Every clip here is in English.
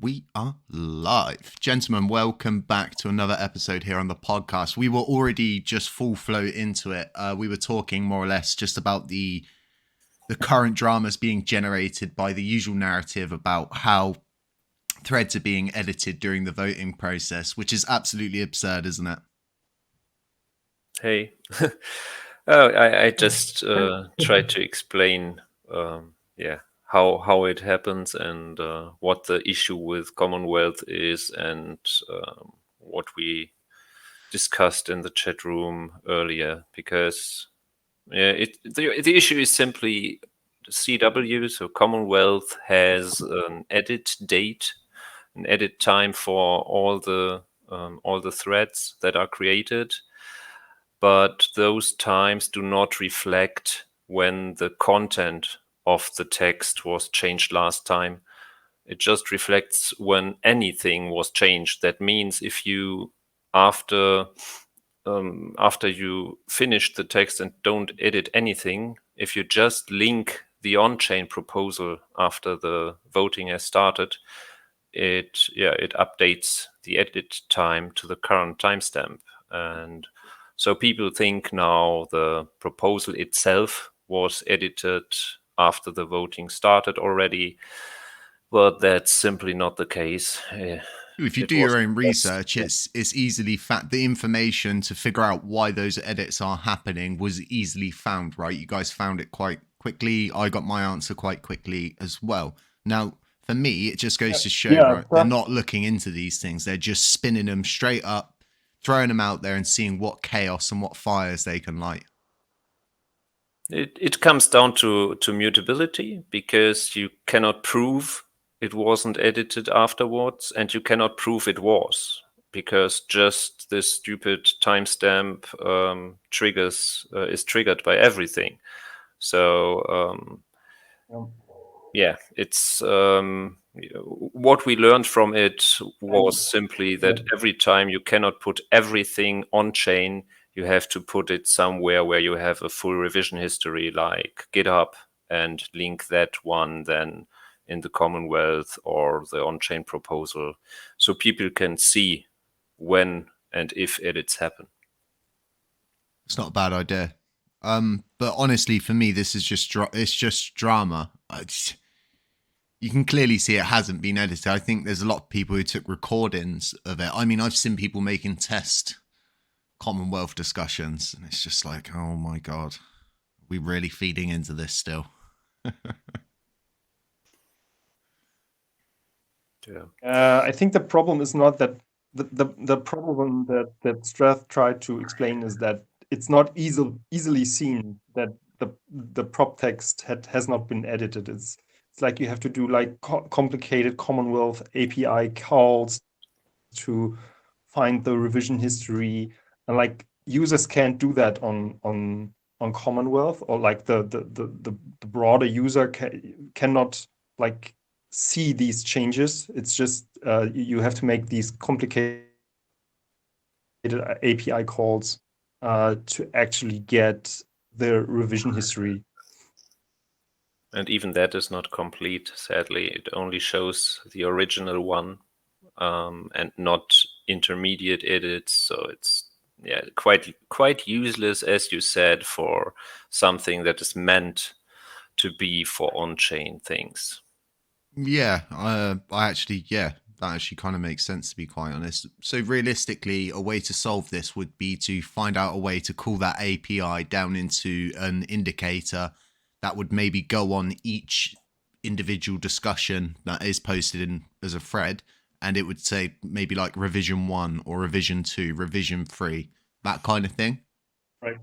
we are live. Gentlemen, welcome back to another episode here on the podcast. We were already just full flow into it. We were talking more or less just about the current dramas being generated by the usual narrative about how threads are being edited during the voting process, which is absolutely absurd, isn't it? Hey. I just tried to explain how it happens and what the issue with Commonwealth is, and what we discussed in the chat room earlier, because the issue is simply CW, so Commonwealth has an edit date, an edit time for all the threads that are created, but those times do not reflect when the content of the text was changed last time. It just reflects when anything was changed. That means if you, after you finish the text and don't edit anything, if you just link the on-chain proposal after the voting has started, it updates the edit time to the current timestamp. And so people think now the proposal itself was edited after the voting started already, but that's simply not the case. If you do your own research, it's easily the information to figure out why those edits are happening was easily found, right? You guys found it quite quickly. I got my answer quite quickly as well. Now, for me, it just goes to show, right? They're not looking into these things. They're just spinning them straight up, throwing them out there and seeing what chaos and what fires they can light. It comes down to mutability, because you cannot prove it wasn't edited afterwards, and you cannot prove it was, because just this stupid timestamp is triggered by everything. So it's what we learned from it was simply that every time you cannot put everything on chain, you have to put it somewhere where you have a full revision history, like GitHub, and link that one then in the Commonwealth or the on-chain proposal, so people can see when and if edits happen. It's not a bad idea. But honestly, for me, this is just drama. You can clearly see it hasn't been edited. I think there's a lot of people who took recordings of it. I mean, I've seen people making test Commonwealth discussions, and it's just like, oh my God, are we really feeding into this still? I think the problem is not that the problem that Strath tried to explain is that it's not easily seen that the prop text has not been edited. It's like you have to do like complicated Commonwealth API calls to find the revision history, and like users can't do that on Commonwealth, or like the broader user cannot like see these changes. It's just you have to make these complicated API calls to actually get the revision history. And even that is not complete, sadly. It only shows the original one, and not intermediate edits. So it's quite useless, as you said, for something that is meant to be for on-chain things. Yeah, that actually kind of makes sense, to be quite honest. So realistically, a way to solve this would be to find out a way to call that API down into an indicator that would maybe go on each individual discussion that is posted in as a thread, and it would say maybe like revision 1 or revision 2, revision 3, that kind of thing. Right.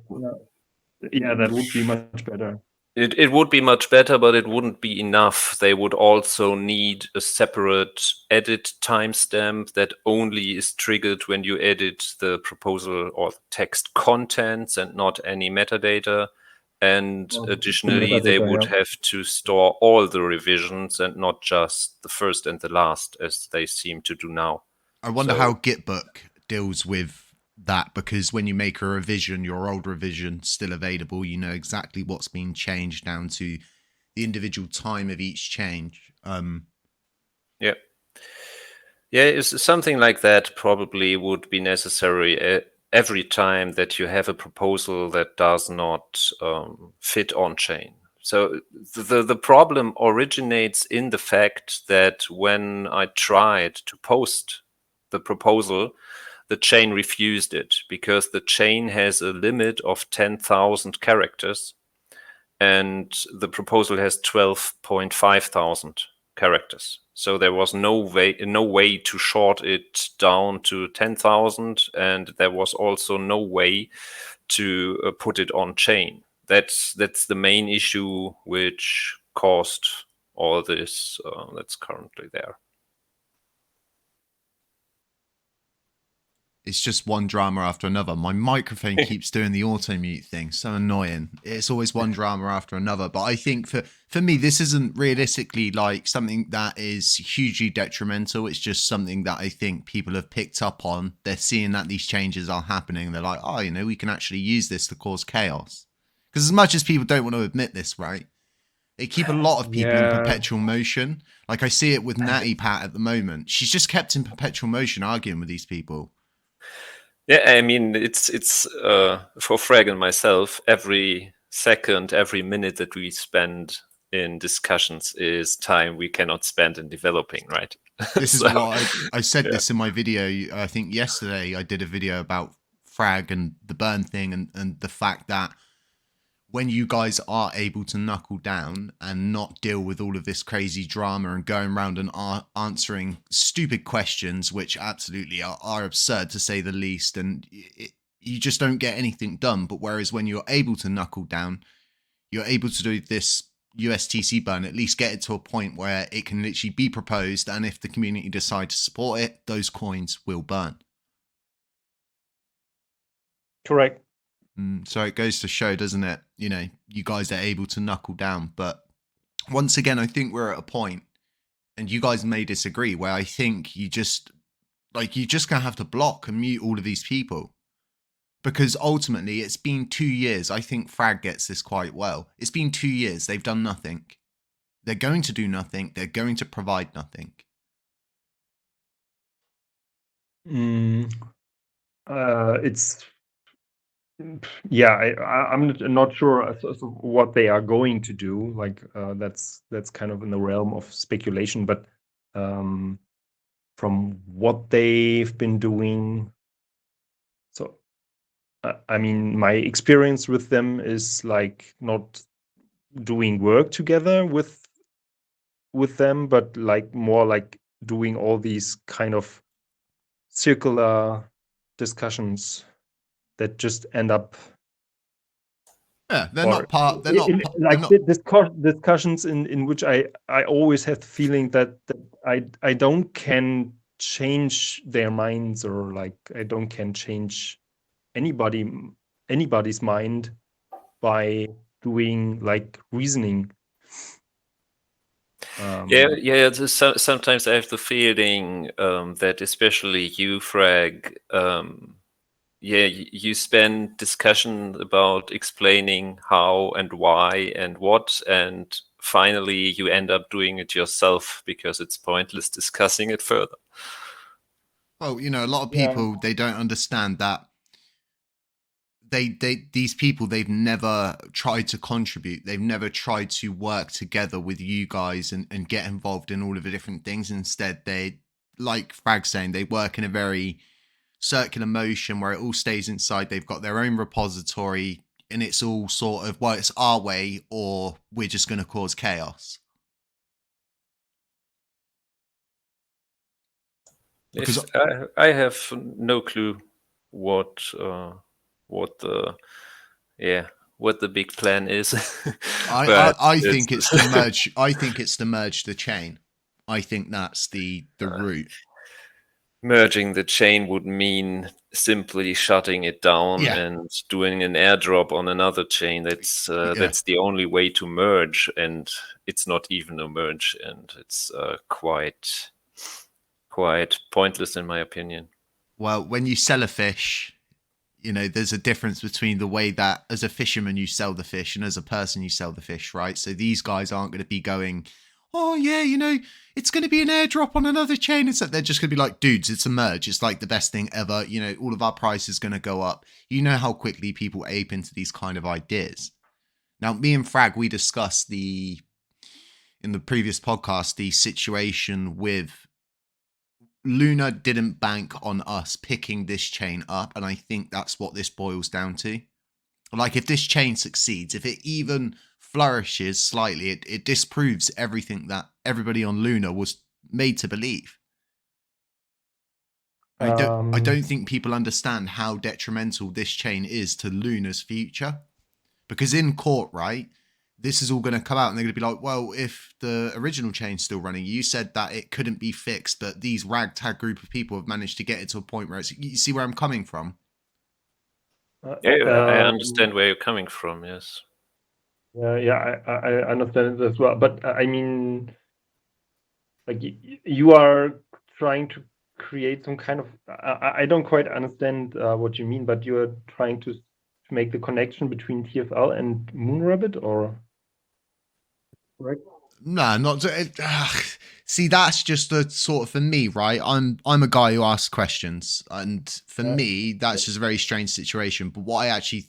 Yeah, that would be much better. It would be much better, but it wouldn't be enough. They would also need a separate edit timestamp that only is triggered when you edit the proposal or text contents and not any metadata. And additionally, they would have to store all the revisions and not just the first and the last, as they seem to do now. I wonder how Gitbook deals with that, because when you make a revision, your old revision still available, you know exactly what's been changed down to the individual time of each change. Yeah, it's something like that probably would be necessary every time that you have a proposal that does not fit on chain. So the problem originates in the fact that when I tried to post the proposal, the chain refused it because the chain has a limit of 10,000 characters and the proposal has 12.5 thousand characters. So there was no way to short it down to 10,000, and there was also no way to put it on chain. That's the main issue which caused all this that's currently there. It's just one drama after another. My microphone keeps doing the auto mute thing. So annoying. It's always one drama after another. But I think for me, this isn't realistically like something that is hugely detrimental. It's just something that I think people have picked up on. They're seeing that these changes are happening. They're like, oh, we can actually use this to cause chaos. Because as much as people don't want to admit this, right? They keep a lot of people in perpetual motion. Like I see it with Natty Pat at the moment. She's just kept in perpetual motion arguing with these people. Yeah, I mean, it's for Frag and myself, every second, every minute that we spend in discussions is time we cannot spend in developing, right? This is what I said this in my video. I think yesterday I did a video about Frag and the burn thing and the fact that when you guys are able to knuckle down and not deal with all of this crazy drama and going around and answering stupid questions, which absolutely are absurd to say the least, and you just don't get anything done. But whereas when you're able to knuckle down, you're able to do this USTC burn, at least get it to a point where it can literally be proposed, and if the community decide to support it, those coins will burn. Correct. So it goes to show, doesn't it? You guys are able to knuckle down. But once again, I think we're at a point, and you guys may disagree, where I think you're just gonna have to block and mute all of these people. Because ultimately, it's been 2 years. I think Frag gets this quite well. It's been 2 years. They've done nothing. They're going to do nothing. They're going to provide nothing. It's I'm not sure what they are going to do. Like that's kind of in the realm of speculation. But from what they've been doing, so I mean, my experience with them is like not doing work together with them, but like more like doing all these kind of circular discussions that just end up. Yeah, they're not part. They're not like they're not, discussions in which I always have the feeling that I don't can change their minds, or like I don't can change anybody's mind by doing like reasoning. Yeah. Sometimes I have the feeling that especially you, Frag, you spend discussion about explaining how and why and what, and finally you end up doing it yourself because it's pointless discussing it further. Well, a lot of people, they don't understand that these people, they've never tried to contribute. They've never tried to work together with you guys and get involved in all of the different things. Instead, they, like Frag saying, they work in a very circular motion where it all stays inside. They've got their own repository, and it's all sort of, well, it's our way or we're just going to cause chaos. Because I have no clue what the big plan is. I think it's to merge. I think it's to merge the chain. I think that's the route. Merging the chain would mean simply shutting it down and doing an airdrop on another chain. That's the only way to merge, and it's not even a merge, and it's quite pointless in my opinion. Well, when you sell a fish, there's a difference between the way that as a fisherman you sell the fish and as a person you sell the fish, right? So these guys aren't going to be going, oh yeah, it's going to be an airdrop on another chain. It's like, they're just going to be like, dudes, it's a merge. It's like the best thing ever. All of our price is going to go up. You know how quickly people ape into these kind of ideas. Now, me and Frag, we discussed in the previous podcast, the situation with Luna didn't bank on us picking this chain up. And I think that's what this boils down to. Like, if this chain succeeds, if it even flourishes slightly, it disproves everything that everybody on Luna was made to believe. I don't think people understand how detrimental this chain is to Luna's future. Because in court, right, this is all going to come out and they're going to be like, well, if the original chain's still running, you said that it couldn't be fixed, but these ragtag group of people have managed to get it to a point where you see where I'm coming from? I understand where you're coming from, yes. Yeah, I understand it as well. But I mean, like, you are trying to create some kind of, I don't quite understand what you mean, but you are trying to make the connection between TFL and Moonrabbit, or correct? No, not see, that's just the sort of, for me, right? I'm a guy who asks questions, and for me, that's just a very strange situation. But what I actually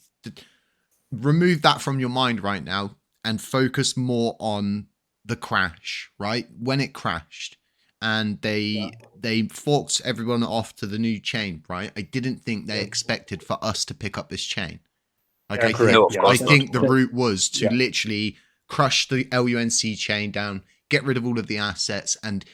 remove that from your mind right now and focus more on the crash, right? When it crashed and they forked everyone off to the new chain, right? I didn't think they expected for us to pick up this chain. Like, I think the route was to literally crush the LUNC chain down, get rid of all of the assets, and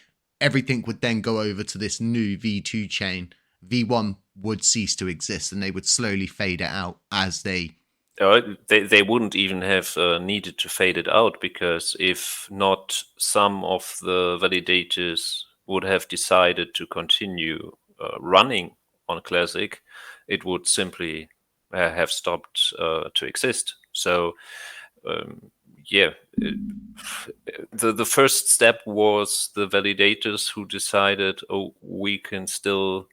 everything would then go over to this new V2 chain. V1 would cease to exist and they would slowly fade it out as they wouldn't even have needed to fade it out, because if not, some of the validators would have decided to continue running on Classic, it would simply have stopped to exist. So the first step was the validators who decided, oh, we can still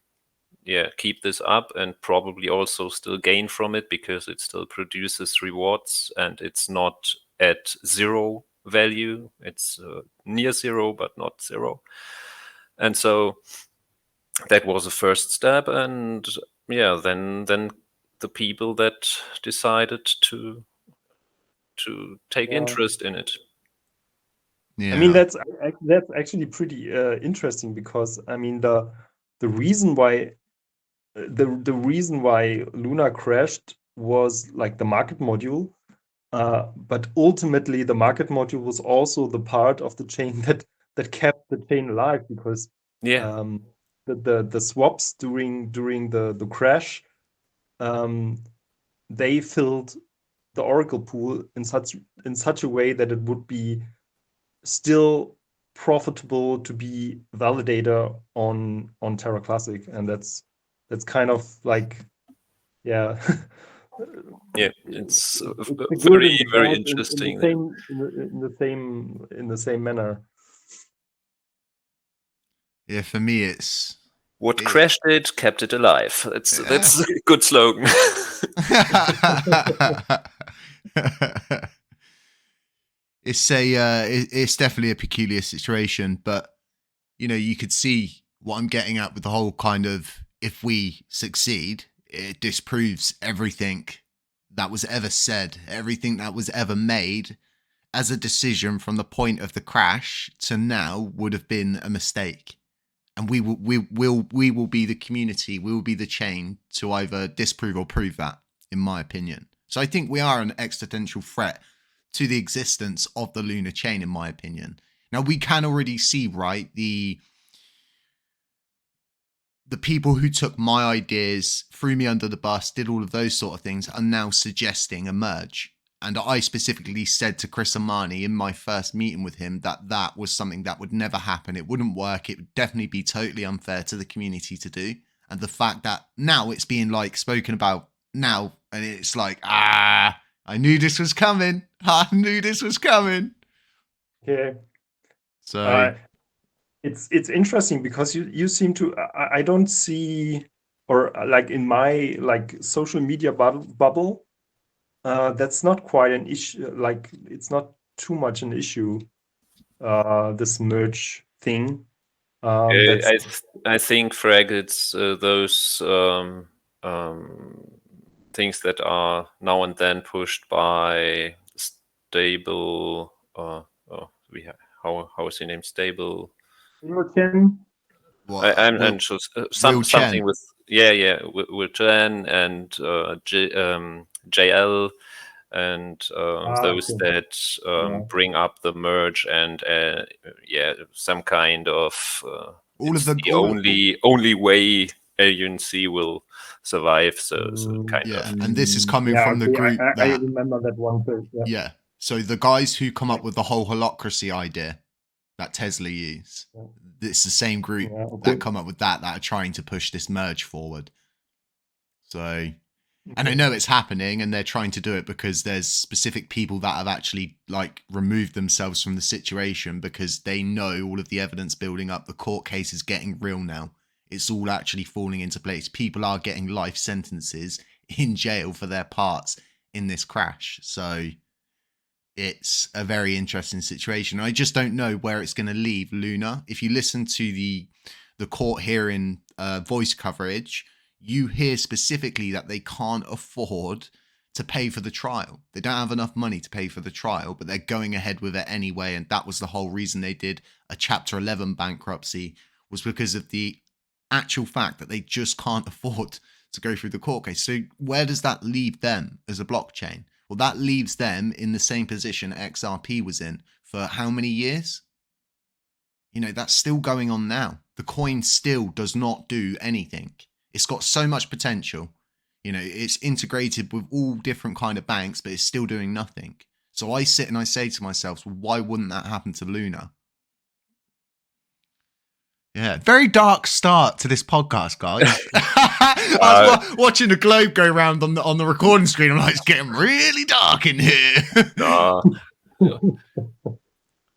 keep this up and probably also still gain from it, because it still produces rewards and it's not at zero value. It's near zero, but not zero. And so that was the first step. And then the people that decided to take interest in it. I mean, that's actually pretty interesting, because I mean, the reason why the reason why Luna crashed was like the market module, but ultimately the market module was also the part of the chain that kept the chain alive, because the swaps during the crash, they filled the Oracle pool in such a way that it would be still profitable to be validator on Terra Classic, and that's kind of like it's very, very interesting. In the same manner. Yeah, for me, it's what crashed it kept it alive. That's a good slogan. It's definitely a peculiar situation, but you could see what I'm getting at with the whole kind of, if we succeed, it disproves everything that was ever said, everything that was ever made as a decision from the point of the crash to now would have been a mistake. And we will be the community, we will be the chain to either disprove or prove that, in my opinion. So I think we are an existential threat to the existence of the Luna chain, in my opinion. Now, we can already see, right, the people who took my ideas, threw me under the bus, did all of those sort of things, are now suggesting a merge. And I specifically said to Chris Amani in my first meeting with him that was something that would never happen. It wouldn't work. It would definitely be totally unfair to the community to do. And the fact that now it's being like spoken about now, and it's like, I knew this was coming. I knew this was coming. Yeah. So it's interesting, because you seem to, I don't see, or like in my social media bubble, that's not quite an issue. Like, it's not too much an issue. this merge thing. That's I think, Frag, it's those things that are now and then pushed by stable. How is the name? Stable. What, I'm sure Will something Chen. with with Jen and JL and those okay. that bring up the merge and some kind of All of it's the the only way LUNC will survive. So kind yeah, of. and this is coming Yeah, from the okay. group I that remember that one too. Yeah. yeah. So the guys who come up with the whole holacracy idea that Tesla use, it's the same group Yeah, okay. that come up with that are trying to push this merge forward. So, and I Okay. know it's happening, and they're trying to do it because there's specific people that have actually like removed themselves from the situation because they know all of the evidence building up. The court case is getting real now. It's all actually falling into place. People are getting life sentences in jail for their parts in this crash. So it's a very interesting situation. I just don't know where it's going to leave Luna. If you listen to the court hearing voice coverage, you hear specifically that they can't afford to pay for the trial. They don't have enough money to pay for the trial, but they're going ahead with it anyway. And that was the whole reason they did a Chapter 11 bankruptcy, was because of the actual fact that they just can't afford to go through the court case. So where does that leave them as a blockchain? Well, that leaves them in the same position XRP was in for how many years? You know, that's still going on now. The coin still does not do anything. It's got so much potential. You know, it's integrated with all different kind of banks, but it's still doing nothing. So I sit and I say to myself, well, why wouldn't that happen to Luna? Yeah, very dark start to this podcast, guys. I was watching the globe go around on the recording screen. I'm like, it's getting really dark in here.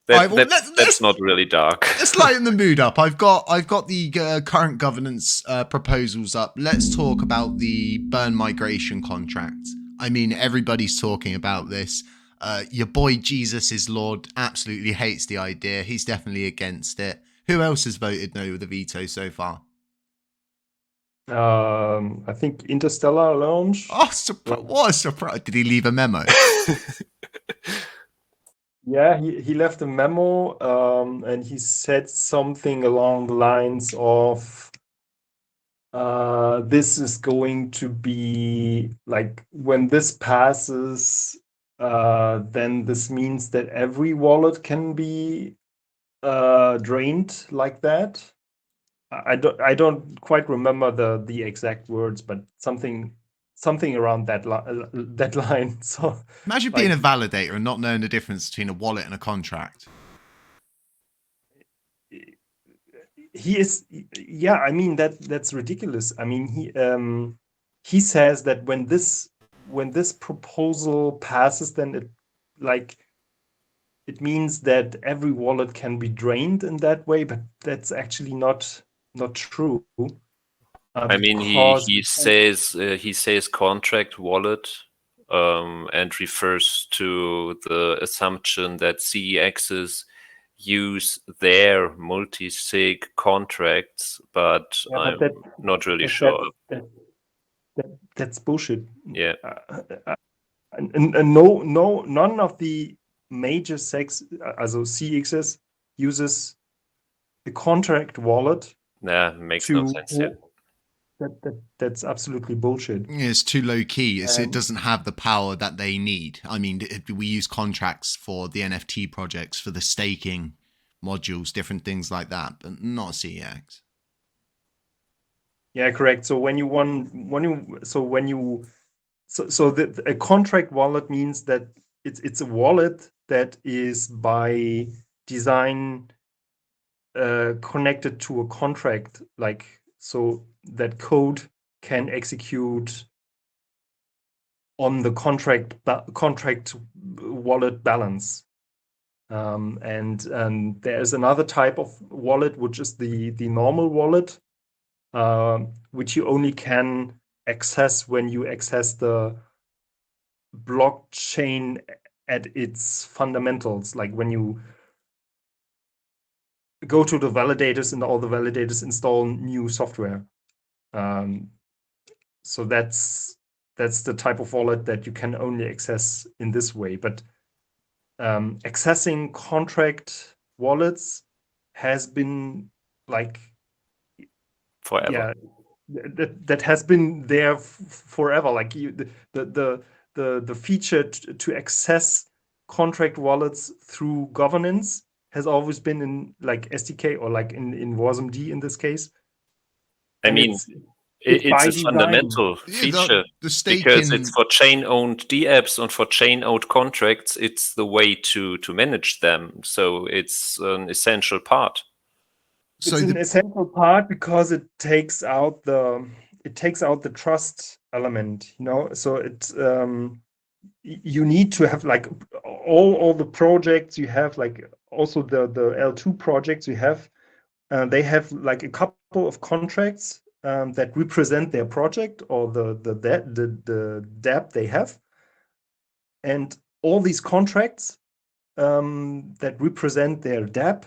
That's not really dark. Let's lighten the mood up. I've got the current governance proposals up. Let's talk about the burn migration contract. I mean, everybody's talking about this. Your boy Jesus is Lord absolutely hates the idea. He's definitely against it. Who else has voted no with a veto so far? I think Interstellar Lounge. Oh, what a surprise. Did he leave a memo? Yeah, he left a memo, and he said something along the lines of, this is going to be like when this passes, then this means that every wallet can be drained like that. I don't quite remember the exact words, but something around that line. So Imagine being a validator and not knowing the difference between a wallet and a contract. he is, yeah, I mean that's ridiculous. I mean he says that when this proposal passes, then it means that every wallet can be drained in that way, but that's actually not true. I mean, he says contract wallet, and refers to the assumption that CEXs use their multi-sig contracts, but I'm not really sure. That's bullshit. Yeah. And none of the major CXs uses the contract wallet. Yeah, makes no sense. Yeah. That's absolutely bullshit. It's too low key. It doesn't have the power that they need. I mean, we use contracts for the NFT projects, for the staking modules, different things like that, but not CEX. Yeah, correct. So a contract wallet means that it's a wallet that is by design connected to a contract, like so that code can execute on the contract wallet balance. And there is another type of wallet, which is the normal wallet, which you only can access when you access the blockchain at its fundamentals, like when you go to the validators, and all the validators install new software. So that's the type of wallet that you can only access in this way. But accessing contract wallets has been like forever. that has been there forever. Like the feature to access contract wallets through governance has always been in like SDK or like in WASM-D in this case. I And mean, it's it's by a design. fundamental feature the because staking, it's for chain-owned dApps and for chain-owned contracts. It's the way to manage them. So it's an essential part. It's an essential part because it takes out the trust element, you know. So it's you need to have like all the projects you have, like also the L2 projects you have, they have like a couple of contracts that represent their project or the dApp they have, and all these contracts that represent their dApp,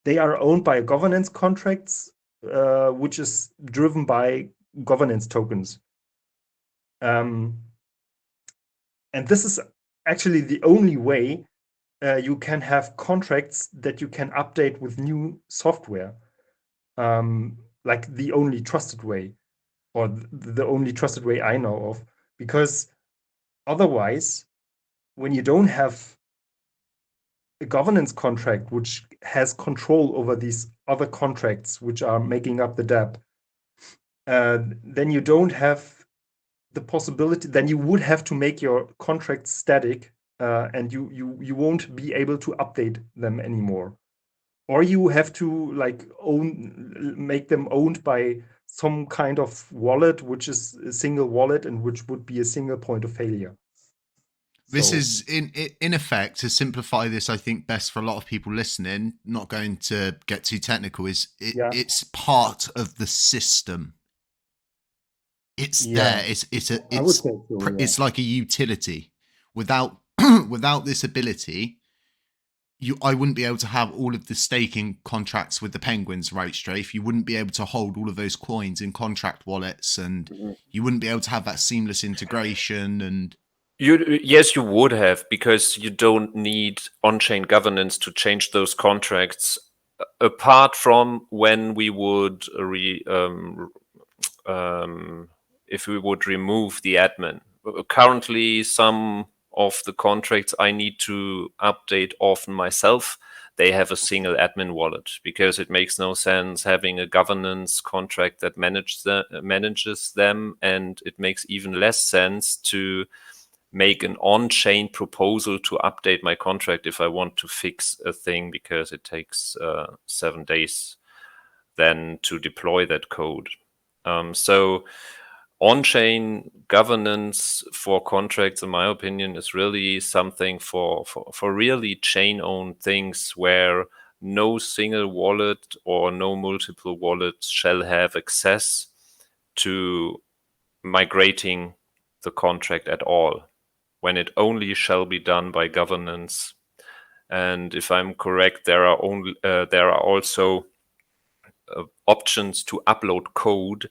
they are owned by governance contracts, which is driven by governance tokens. And this is actually the only way you can have contracts that you can update with new software, like the only trusted way, or the only trusted way I know of. Because otherwise, when you don't have a governance contract which has control over these other contracts which are making up the dApp, then you don't have the possibility. Then you would have to make your contracts static, and you won't be able to update them anymore. Or you have to like make them owned by some kind of wallet, which is a single wallet and which would be a single point of failure. This is in effect, to simplify this, I think best for a lot of people listening, not going to get too technical, it's part of the system. It's there. It's like a utility. Without this ability, I wouldn't be able to have all of the staking contracts with the Penguins, right, Strafe? You wouldn't be able to hold all of those coins in contract wallets, and you wouldn't be able to have that seamless integration. And yes, you would have, because you don't need on-chain governance to change those contracts, apart from when we would if we would remove the admin. Currently, some of the contracts I need to update often myself. They have a single admin wallet, because it makes no sense having a governance contract that manages them, and it makes even less sense to make an on-chain proposal to update my contract if I want to fix a thing, because it takes 7 days then to deploy that code. So on-chain governance for contracts, in my opinion, is really something for really chain-owned things, where no single wallet or no multiple wallets shall have access to migrating the contract at all, when it only shall be done by governance. And if I'm correct, there are also options to upload code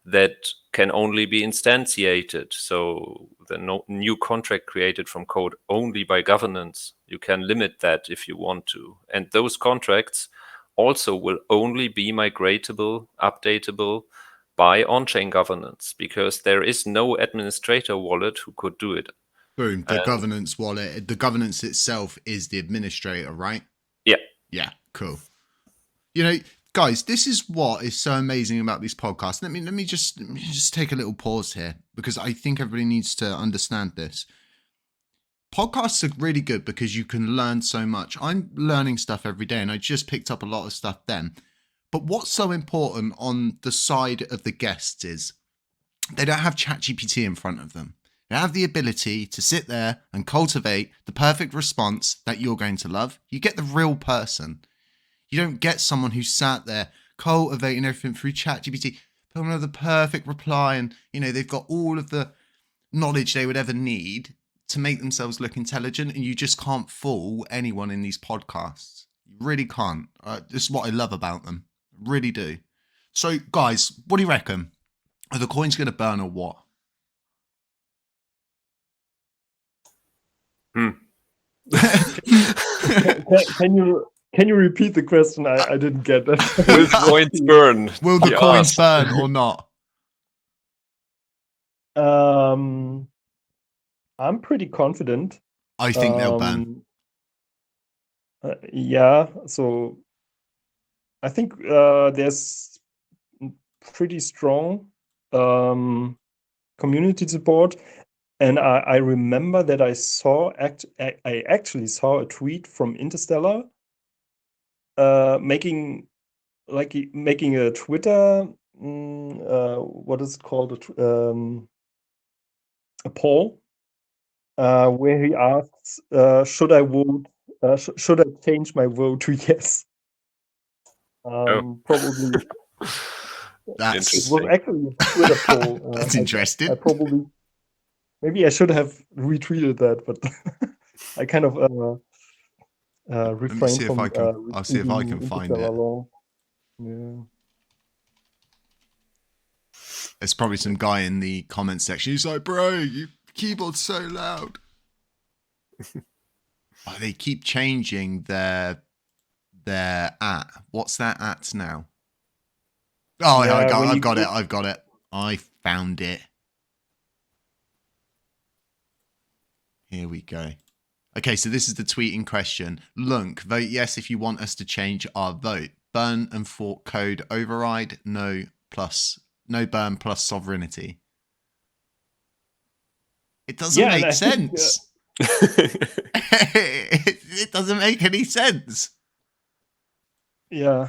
that can only be instantiated. So the new contract created from code only by governance, you can limit that if you want to. And those contracts also will only be migratable, updatable by on-chain governance, because there is no administrator wallet who could do it. Boom, the governance wallet, the governance itself is the administrator, right? Yeah. Yeah, cool. You know, guys, this is what is so amazing about these podcasts. Let me just take a little pause here, because I think everybody needs to understand this. Podcasts are really good because you can learn so much. I'm learning stuff every day, and I just picked up a lot of stuff then. But what's so important on the side of the guests is they don't have ChatGPT in front of them. They have the ability to sit there and cultivate the perfect response that you're going to love. You get the real person. You don't get someone who sat there cultivating everything through ChatGPT, putting on the perfect reply, and they've got all of the knowledge they would ever need to make themselves look intelligent, and you just can't fool anyone in these podcasts. You really can't. This is what I love about them. Really do. So, guys, what do you reckon? Are the coins going to burn or what? Can you repeat the question? I didn't get that. Will coins burn? Will the coins burn or not? I'm pretty confident. I think they'll burn. Yeah, so I think there's pretty strong community support, and I remember that I actually saw a tweet from Interstellar making a Twitter what is it called, a poll where he asks, should I vote? Should I change my vote to yes? Probably. That's It was actually a Twitter poll. that's interesting. I probably, maybe I should have retweeted that, but I kind of refrained from. I'll see if I can find it. Yeah. There's probably some guy in the comment section. He's like, "Bro, your keyboard's so loud." Oh, they keep changing their at. What's that at now? Oh, yeah, I've got it. I found it. Here we go. Okay, so this is the tweet in question. LUNC, vote yes if you want us to change our vote. Burn and fork code override. No burn plus sovereignty. It doesn't make sense. It doesn't make any sense. Yeah.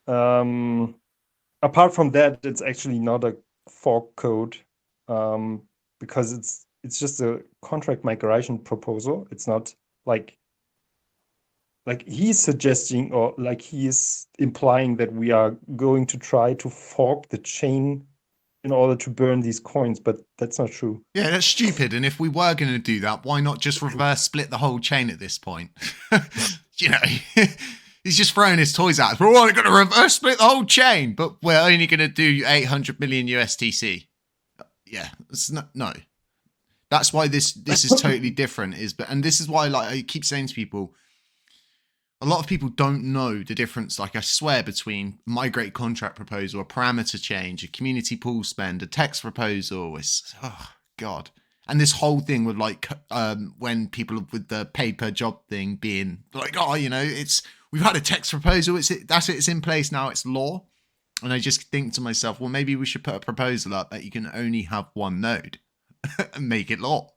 Apart from that, it's actually not a fork code, because it's just a contract migration proposal. It's not like he's suggesting, or like he is implying that we are going to try to fork the chain in order to burn these coins, but that's not true. Yeah, that's stupid. And if we were going to do that, why not just reverse split the whole chain at this point? You know, he's just throwing his toys at us. We're only going to reverse split the whole chain, but we're only going to do 800 million USDC. Yeah, it's no. That's why this is totally different. And this is why, like, I keep saying to people, a lot of people don't know the difference, like I swear, between migrate contract proposal, a parameter change, a community pool spend, a text proposal. It's, oh, God. And this whole thing with, like, when people with the paid per job thing being like, oh, you know, we've had a text proposal. It's in place now. It's law. And I just think to myself, well, maybe we should put a proposal up that you can only have one node and make it law.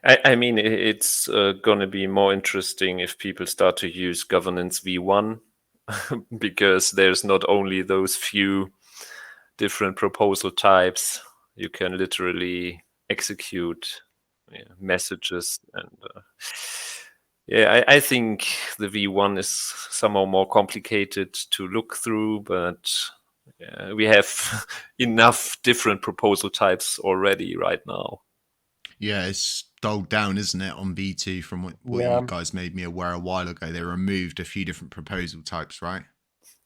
I mean, it's going to be more interesting if people start to use governance v1, because there's not only those few different proposal types. You can literally execute messages. And I think the v1 is somehow more complicated to look through, but we have enough different proposal types already right now. Yeah, it's dulled down, isn't it, on V2 from what you guys made me aware a while ago. They removed a few different proposal types, right?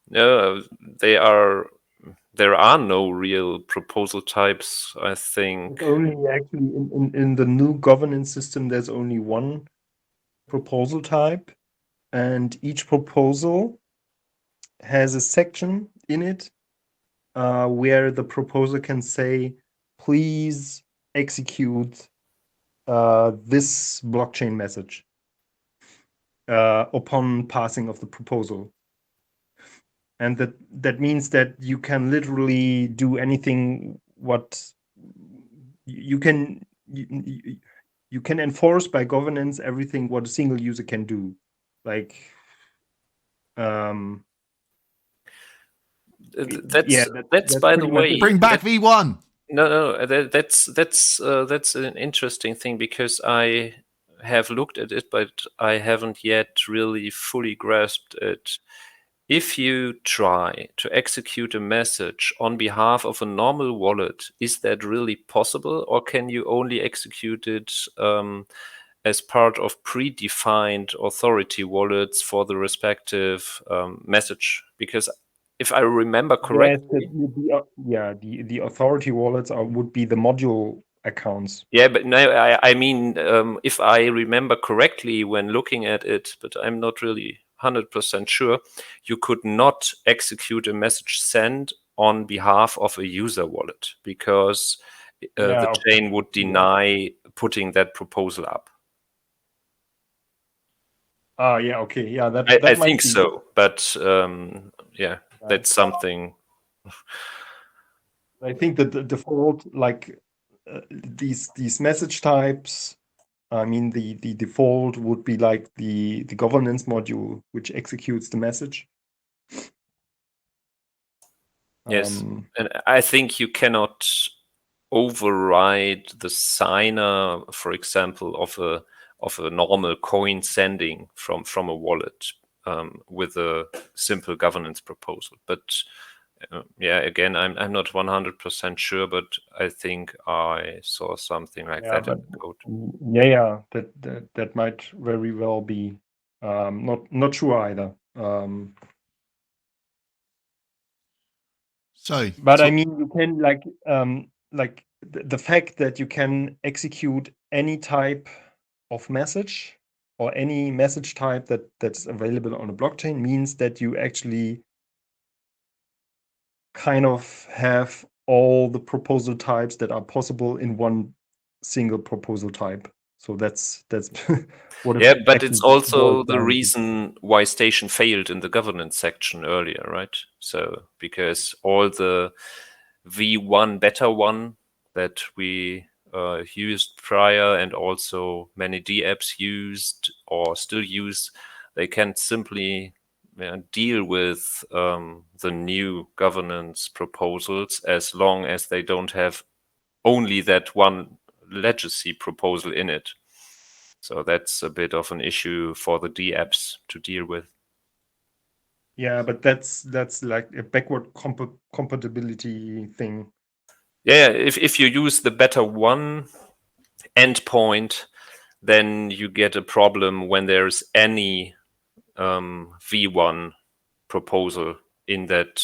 No, there are no real proposal types, I think. Only actually in the new governance system, there's only one proposal type, and each proposal has a section in it where the proposer can say, please execute this blockchain message upon passing of the proposal. And that means that you can literally do anything what you can enforce by governance everything what a single user can do. Like that's by the way, bring back V1. No, that's an interesting thing, because I have looked at it, but I haven't yet really fully grasped it. If you try to execute a message on behalf of a normal wallet, is that really possible, or can you only execute it as part of predefined authority wallets for the respective message. Because if I remember correctly, the authority wallets would be the module accounts. yeah, but no, I mean, if I remember correctly when looking at it, but I'm not really 100% sure, you could not execute a message send on behalf of a user wallet because the chain would deny putting that proposal up. Yeah, okay. Yeah, that I might think be. so, but yeah, that's something. I think that the default, like these message types, I mean, the default would be like the governance module, which executes the message. Yes, and I think you cannot override the signer, for example, of a normal coin sending from a wallet with a simple governance proposal. But yeah, again, I'm not 100% sure, but I think I saw something like that in the code. Yeah, that might very well be. Not sure either. But I mean, you can like the fact that you can execute any type of message or any message type that's available on a blockchain means that you actually kind of have all the proposal types that are possible in one single proposal type. So that's what. Yeah, but it's also the reason why Station failed in the governance section earlier, right? So because all the V1 beta 1 that we used prior and also many DApps used or still use, they can't simply deal with the new governance proposals as long as they don't have only that one legacy proposal in it. So that's a bit of an issue for the DApps to deal with. Yeah, but that's like a backward compatibility thing. Yeah, if you use the beta 1 endpoint, then you get a problem when there's any V1 proposal in that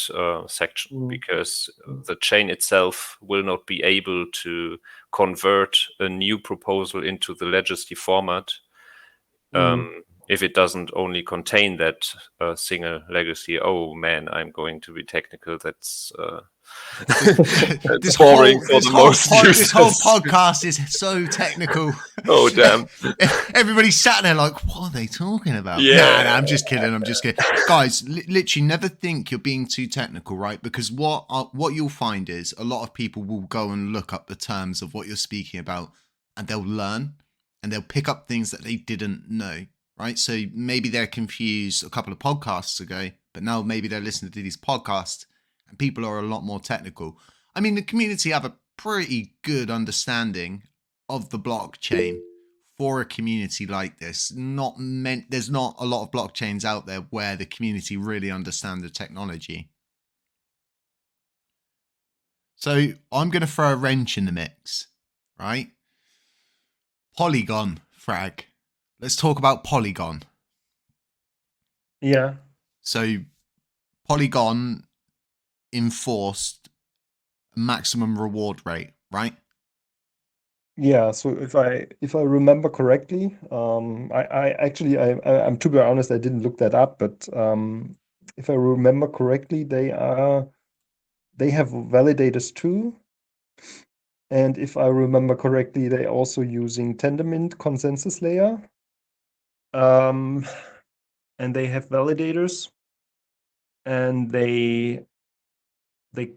section, because the chain itself will not be able to convert a new proposal into the legacy format if it doesn't only contain that single legacy. Oh man, I'm going to be technical. That's this boring whole podcast is so technical. Oh damn! Everybody sat there like, what are they talking about? Yeah. Nah, I'm just kidding. Guys, literally never think you're being too technical, right? Because what you'll find is a lot of people will go and look up the terms of what you're speaking about, and they'll learn and they'll pick up things that they didn't know, right? So maybe they're confused a couple of podcasts ago, but now maybe they're listening to these podcasts and people are a lot more technical. I mean, the community have a pretty good understanding of the blockchain for a community like this. There's not a lot of blockchains out there where the community really understand the technology. So I'm going to throw a wrench in the mix, right? Polygon, Frag. Let's talk about Polygon. Yeah. So Polygon enforced maximum reward rate, right? Yeah, so if I remember correctly, I actually I'm to be honest, I didn't look that up, but if I remember correctly, they have validators too, and if I remember correctly, they're also using Tendermint consensus layer, and they have validators, and they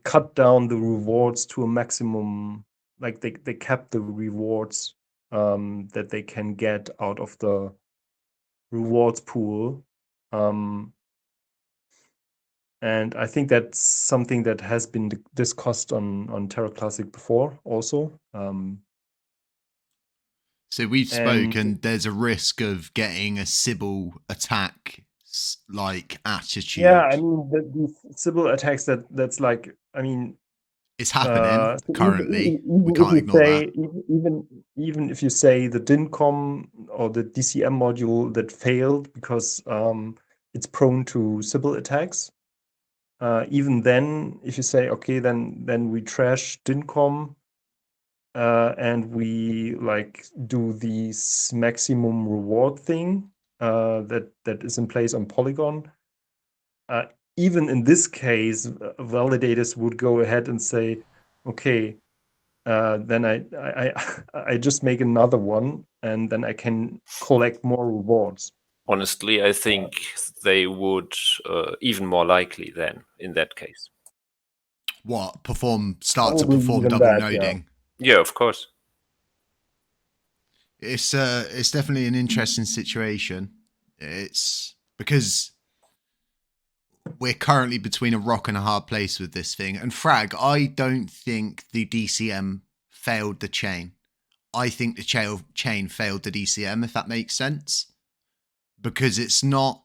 cut down the rewards to a maximum. Like they cap the rewards that they can get out of the rewards pool. And I think that's something that has been discussed on Terra Classic before also. So we've spoken, there's a risk of getting a Sybil attack like attitude. Yeah, I mean these Sybil attacks that's like, I mean, it's happening currently. We can't ignore that. even if you say the DINCOM or the DCM module that failed because it's prone to Sybil attacks, even then, if you say, okay, then we trash DINCOM and we like do this maximum reward thing that is in place on Polygon. Even in this case, validators would go ahead and say, okay, then I just make another one, and then I can collect more rewards. Honestly, I think they would even more likely then in that case. What start to Probably perform even double that, noding? Yeah, of course. It's definitely an interesting situation. It's because we're currently between a rock and a hard place with this thing. And Frag, I don't think the DCM failed the chain. I think the chain failed the DCM, if that makes sense. Because it's not,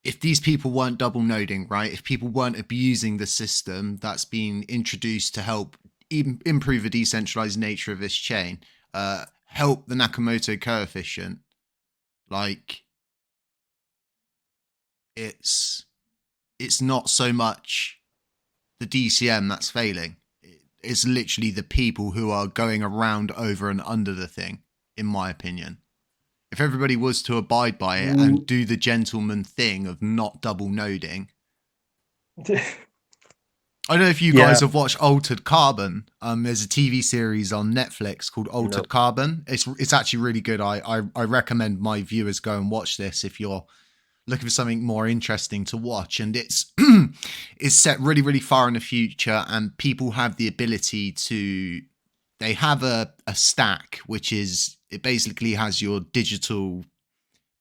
if these people weren't double noding, right? If people weren't abusing the system that's been introduced to help improve the decentralized nature of this chain, help the Nakamoto coefficient, like it's not so much the DCM that's failing. It's literally the people who are going around, over and under the thing, in my opinion. If everybody was to abide by it and do the gentleman thing of not double noding. I don't know if you guys have watched Altered Carbon. There's a TV series on Netflix called Altered Carbon. It's actually really good. I recommend my viewers go and watch this if you're looking for something more interesting to watch. And it's set really, really far in the future, and people have the ability to, they have a stack, which is, it basically has your digital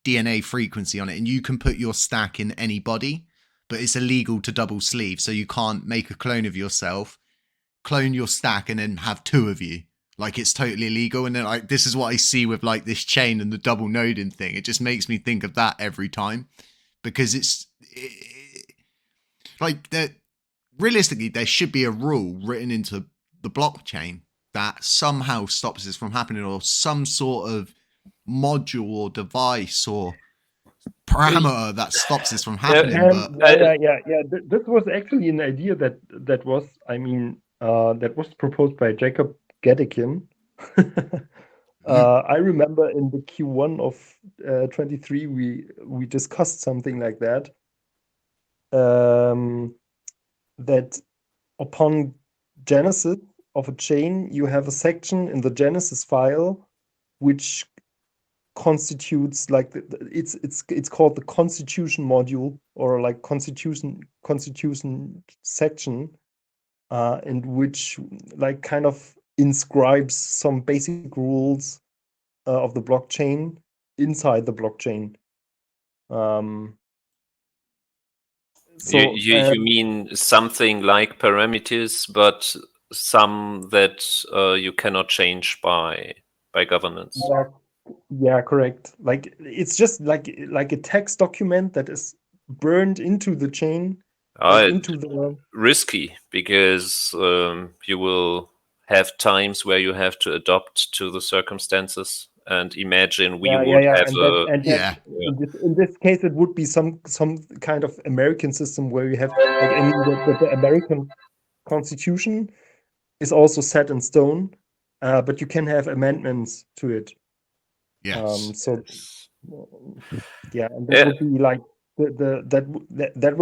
DNA frequency on it, and you can put your stack in any body, but it's illegal to double sleeve. So you can't make a clone of yourself, clone your stack, and then have two of you. Like, it's totally illegal. And then, like, this is what I see with like this chain and the double noding thing. It just makes me think of that every time, because like that. Realistically, there should be a rule written into the blockchain that somehow stops this from happening, or some sort of module or device or parameter that stops this from happening. This was actually an idea that was, I mean, that was proposed by Jacob Gedikin. I remember in the Q1 of 23 we discussed something like that. That upon genesis of a chain, you have a section in the genesis file which constitutes like it's called the constitution module, or like constitution section, in which like kind of inscribes some basic rules of the blockchain inside the blockchain. So you mean something like parameters, but some that you cannot change by governance. Yeah, correct. Like, it's just like a text document that is burned into the chain, into the risky, because you will have times where you have to adapt to the circumstances. And imagine we would have in this case, it would be some kind of American system where you have, like, I mean, the American Constitution is also set in stone, but you can have amendments to it. Yes. So yeah, and that would be like that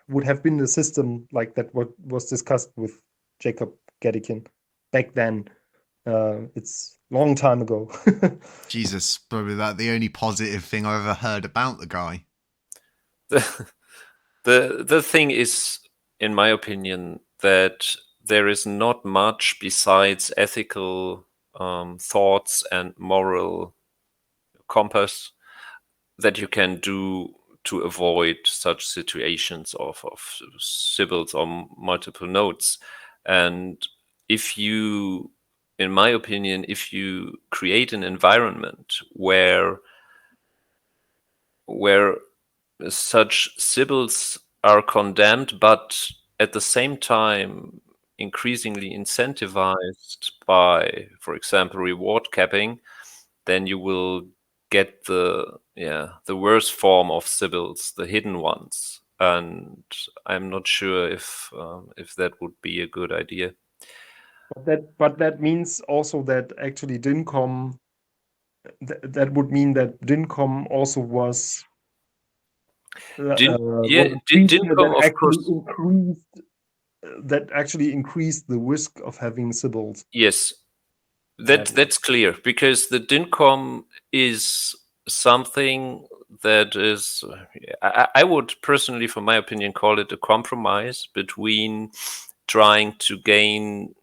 would have been the system like that what was discussed with Jacob Gedikin back then. It's long time ago. Jesus, probably the only positive thing I've ever heard about the guy. The thing is, in my opinion, that there is not much besides ethical thoughts and moral compass that you can do to avoid such situations of Sybils or multiple nodes. And if you, in my opinion, if you create an environment where such Sybils are condemned, but at the same time increasingly incentivized by, for example, reward capping, then you will get the worst form of Sybils, the hidden ones. And I'm not sure if that would be a good idea. But that means also that actually DINCOM, that would mean that DINCOM also was DINCOM, of course. That actually increased the risk of having Sybils. Yes, that's clear, because the DINCOM is something that is, I would personally, from my opinion, call it a compromise between trying to gain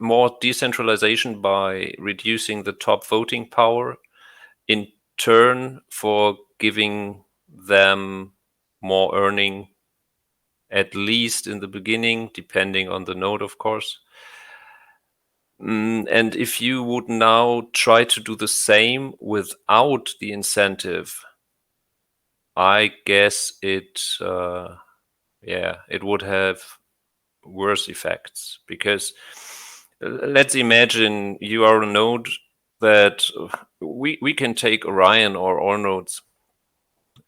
more decentralization by reducing the top voting power, in turn for giving them more earning, at least in the beginning, depending on the node, of course. And if you would now try to do the same without the incentive, I guess it would have worse effects, because let's imagine you are a node that we can take Orion or all nodes.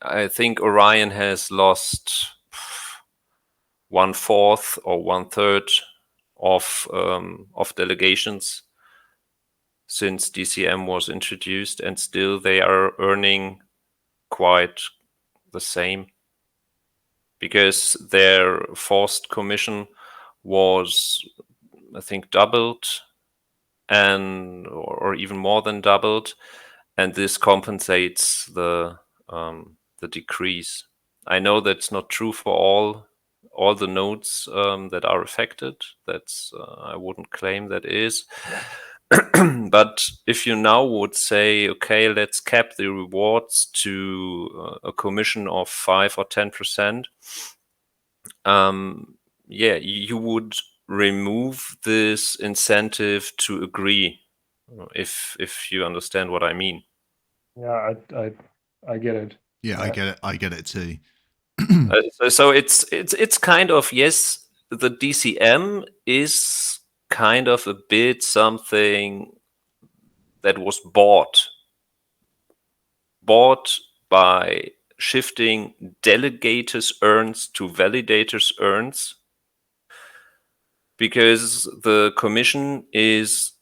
I think Orion has lost 1/4 or 1/3 of delegations since DCM was introduced, and still they are earning quite the same, because their forced commission was, I think, doubled, or even more than doubled, and this compensates the decrease. I know that's not true for all the nodes that are affected. That's I wouldn't claim that is. But if you now would say, okay, let's cap the rewards to a commission of 5 or 10%, you would remove this incentive to agree, if you understand what I mean. Yeah, I get it. Yeah, I get it too. So it's kind of, yes, the DCM is kind of a bit something that was bought by shifting delegators' earns to validators' earns, because the commission is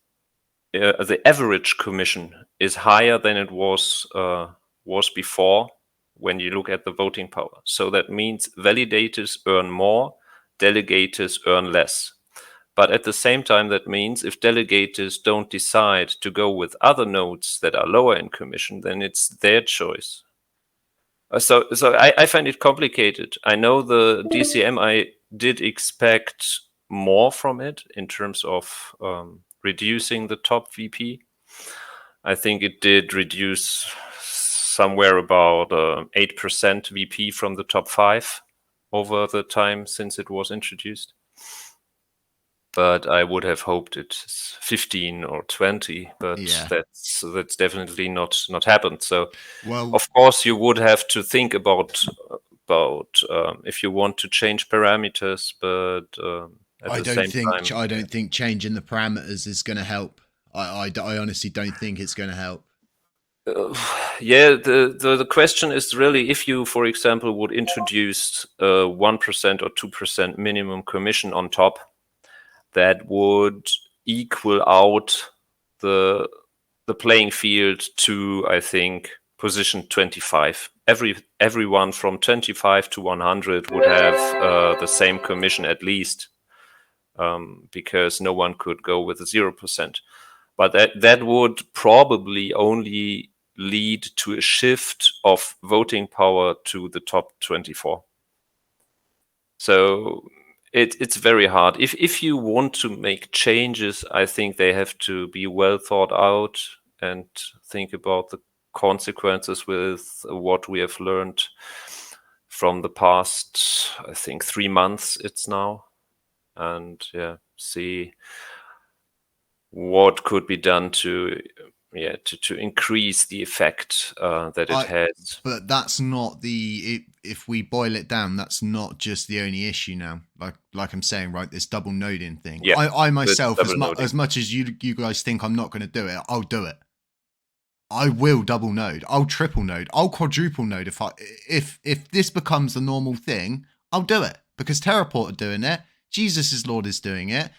the average commission is higher than it was before when you look at the voting power. So that means validators earn more, delegators earn less. But at the same time, that means if delegators don't decide to go with other nodes that are lower in commission, then it's their choice. So I find it complicated. I know the DCM, I did expect more from it in terms of reducing the top VP. I think it did reduce somewhere about 8% VP from the top 5 over the time since it was introduced. But I would have hoped it's 15 or 20, but that's definitely not happened. So, well, of course, you would have to think about if you want to change parameters, but at the same time, I don't think changing the parameters is going to help. I honestly don't think it's going to help. The question is really, if you, for example, would introduce 1% or 2% minimum commission on top, that would equal out the playing field to, I think, position 25. Everyone from 25 to 100 would have the same commission at least, because no one could go with a 0%. But that would probably only lead to a shift of voting power to the top 24. So it's very hard. If you want to make changes, I think they have to be well thought out and think about the consequences with what we have learned from the past, I think, 3 months it's now, and see what could be done to to increase the effect that it has. But that's not if we boil it down, that's not just the only issue now. Like I'm saying, right, this double noding thing. Yeah, I myself, as much as you guys think I'm not going to do it, I'll do it. I will double node. I'll triple node. I'll quadruple node if this becomes the normal thing. I'll do it because Terraport are doing it. Jesus' Lord is doing it.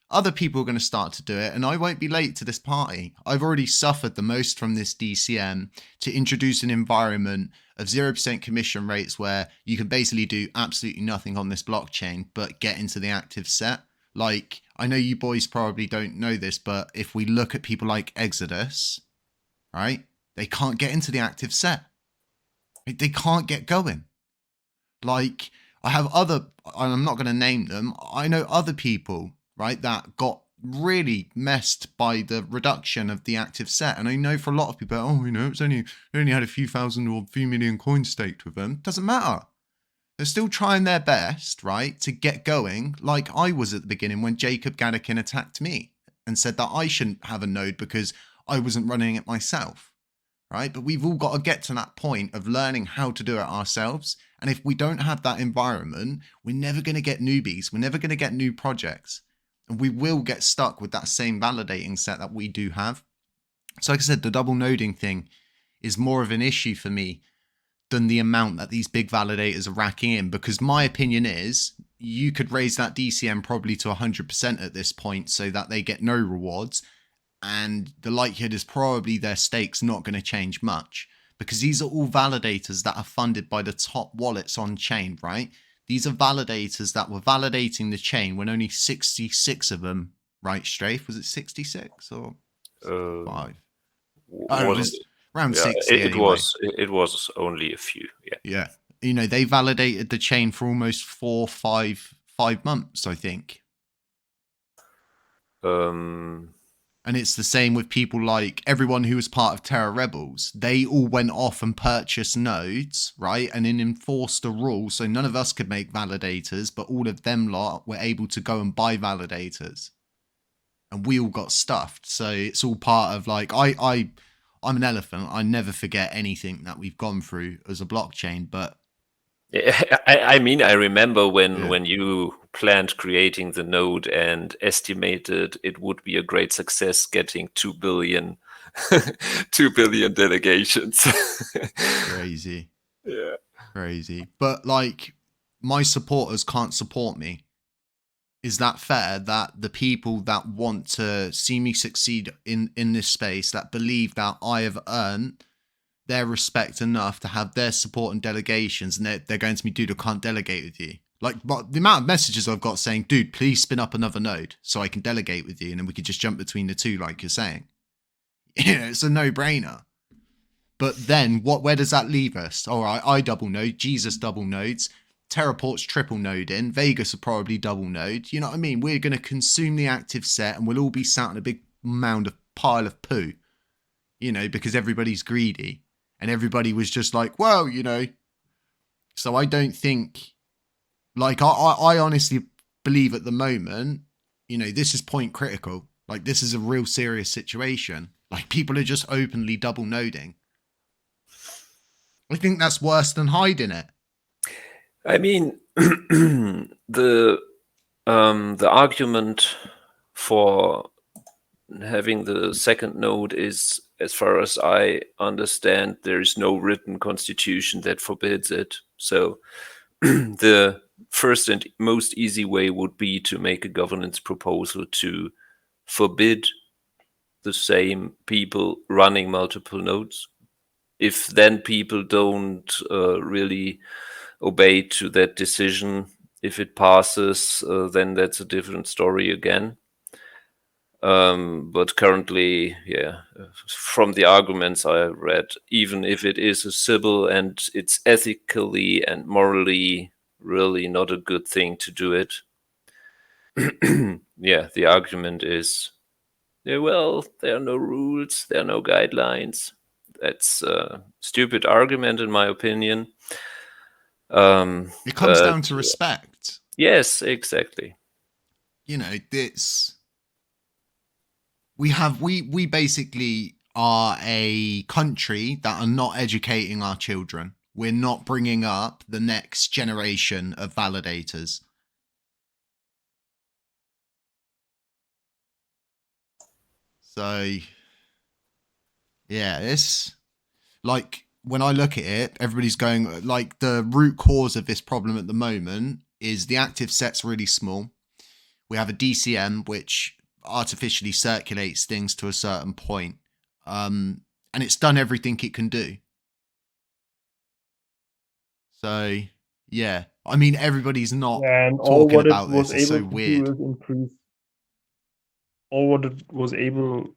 Other people are going to start to do it, and I won't be late to this party. I've already suffered the most from this DCM to introduce an environment of 0% commission rates where you can basically do absolutely nothing on this blockchain but get into the active set. Like, I know you boys probably don't know this, but if we look at people like Exodus, right, they can't get into the active set. They can't get going. Like, I have other, and I'm not going to name them, I know other people, right, that got really messed by the reduction of the active set. And I know for a lot of people, oh, you know, they only had a few thousand or a few million coins staked with them. Doesn't matter. They're still trying their best, right, to get going, like I was at the beginning when Jacob Gaddikin attacked me and said that I shouldn't have a node because I wasn't running it myself, right? But we've all got to get to that point of learning how to do it ourselves. And if we don't have that environment, we're never going to get newbies. We're never going to get new projects. And we will get stuck with that same validating set that we do have. So like I said, the double noding thing is more of an issue for me than the amount that these big validators are racking in. Because my opinion is you could raise that DCM probably to 100% at this point so that they get no rewards. And the likelihood is probably their stake's not going to change much because these are all validators that are funded by the top wallets on chain, right? These are validators that were validating the chain when only 66 of them, right, Strafe? Was it 66 or 5? It was around 60 anyway. It was only a few, yeah. Yeah. You know, they validated the chain for almost 5 months, I think. And it's the same with people like everyone who was part of Terra Rebels. They all went off and purchased nodes, right? And then enforced a rule. So none of us could make validators, but all of them lot were able to go and buy validators. And we all got stuffed. So it's all part of like, I'm an elephant. I never forget anything that we've gone through as a blockchain, but I mean, I remember when you planned creating the node and estimated it would be a great success getting 2 billion, 2 billion delegations. Crazy. Yeah. Crazy. But like, my supporters can't support me. Is that fair that the people that want to see me succeed in this space, that believe that I have earned their respect enough to have their support and delegations, and they're going to me, dude, I can't delegate with you. Like, but the amount of messages I've got saying, dude, please spin up another node so I can delegate with you, and then we could just jump between the two, like you're saying. You know, it's a no-brainer. But then, where does that leave us? All right, I double node, Jesus double nodes, Terraport's triple node in, Vegas will probably double node. You know what I mean? We're going to consume the active set, and we'll all be sat in a big pile of poo, you know, because everybody's greedy. And everybody was just like, well, you know. So I don't think, like, I honestly believe at the moment, you know, this is point critical. Like, this is a real serious situation. Like, people are just openly double noding. I think that's worse than hiding it. I mean, the argument for having the second node is, as far as I understand, there is no written constitution that forbids it. So the first and most easy way would be to make a governance proposal to forbid the same people running multiple nodes. If then people don't really obey to that decision, if it passes, then that's a different story again. But currently, yeah, from the arguments I read, even if it is a civil and it's ethically and morally really not a good thing to do it, yeah, the argument is, yeah, well, there are no rules, there are no guidelines. That's a stupid argument, in my opinion. It comes down to respect. Yes, exactly. You know, it's... We basically are a country that are not educating our children. We're not bringing up the next generation of validators. So, yeah, it's like when I look at it, everybody's going like the root cause of this problem at the moment is the active set's really small. We have a DCM which artificially circulates things to a certain point, and it's done everything it can do. So yeah, I mean everybody's not And all talking what it about was this. It's able so to weird. do is increase. All what it was able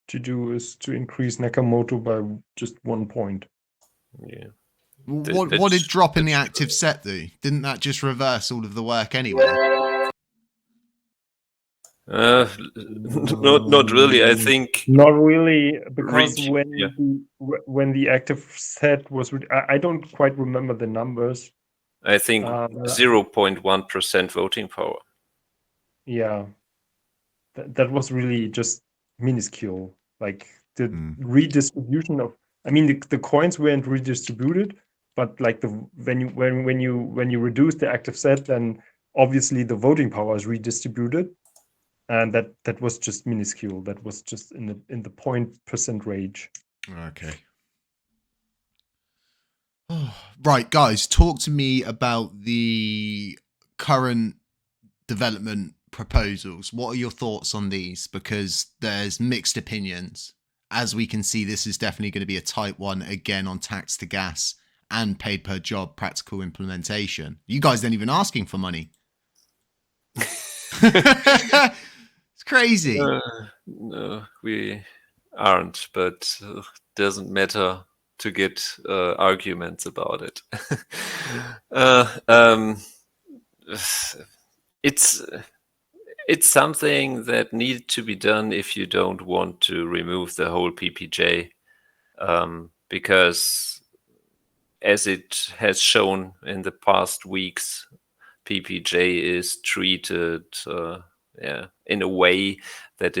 to do is to increase Nakamoto by just 1 point. Yeah. What did drop in the active set do? Didn't that just reverse all of the work anyway? Not really. I think Not really, because yeah. when the active set was, I don't quite remember the numbers. I think 0.1% voting power. Yeah, that was really just minuscule. Like the redistribution of, I mean, the coins weren't redistributed, but like when you reduce the active set, then obviously the voting power is redistributed, and that was just minuscule. That was just in the 0.% range. Okay. Right, guys, talk to me about the current development proposals. What are your thoughts on these? Because there's mixed opinions. As we can see, this is definitely going to be a tight one again on tax to gas and paid per job practical implementation. You guys aren't even asking for money. It's crazy. No, we aren't, but doesn't matter to get arguments about it. It's something that needed to be done if you don't want to remove the whole PPJ, because as it has shown in the past weeks, PPJ is treated in a way that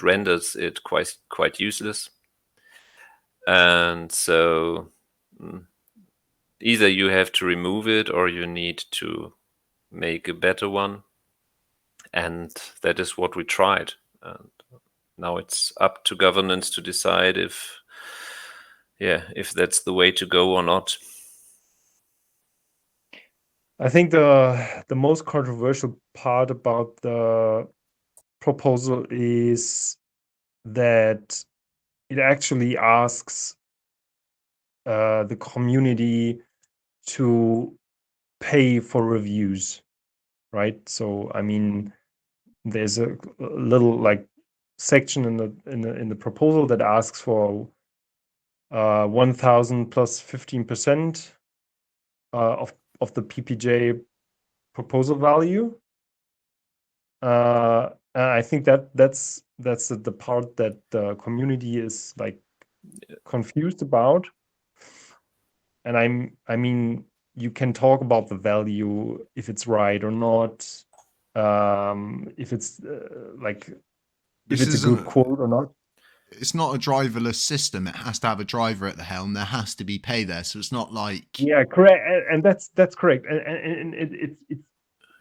renders it quite useless. And so either you have to remove it or you need to make a better one. And that is what we tried. And now it's up to governance to decide if that's the way to go or not. I think the most controversial part about the proposal is that it actually asks the community to pay for reviews, right? So I mean, there's a little like section in the proposal that asks for 1,000 plus 15% of the PPJ proposal value. I think that's the part that the community is like confused about. And I mean, you can talk about the value, if it's right or not, if it's if it's a good quote or not. It's not a driverless system. It has to have a driver at the helm. There has to be pay there. So it's not like... Yeah, correct. And that's correct. And it's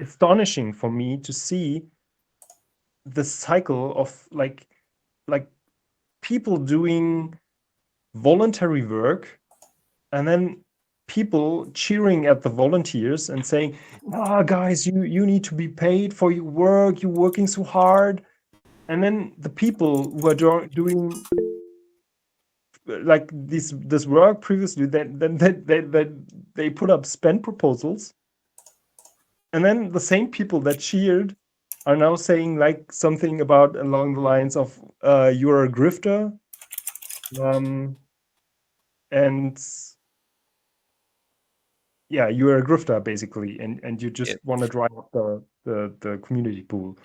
astonishing for me to see the cycle of like people doing voluntary work and then people cheering at the volunteers and saying, guys, you need to be paid for your work. You're working so hard. And then the people who are doing like this work previously, then they put up spend proposals, and then the same people that cheered are now saying like something about along the lines of you're a grifter, and yeah, you're a grifter basically, and you just want to drive up the community pool.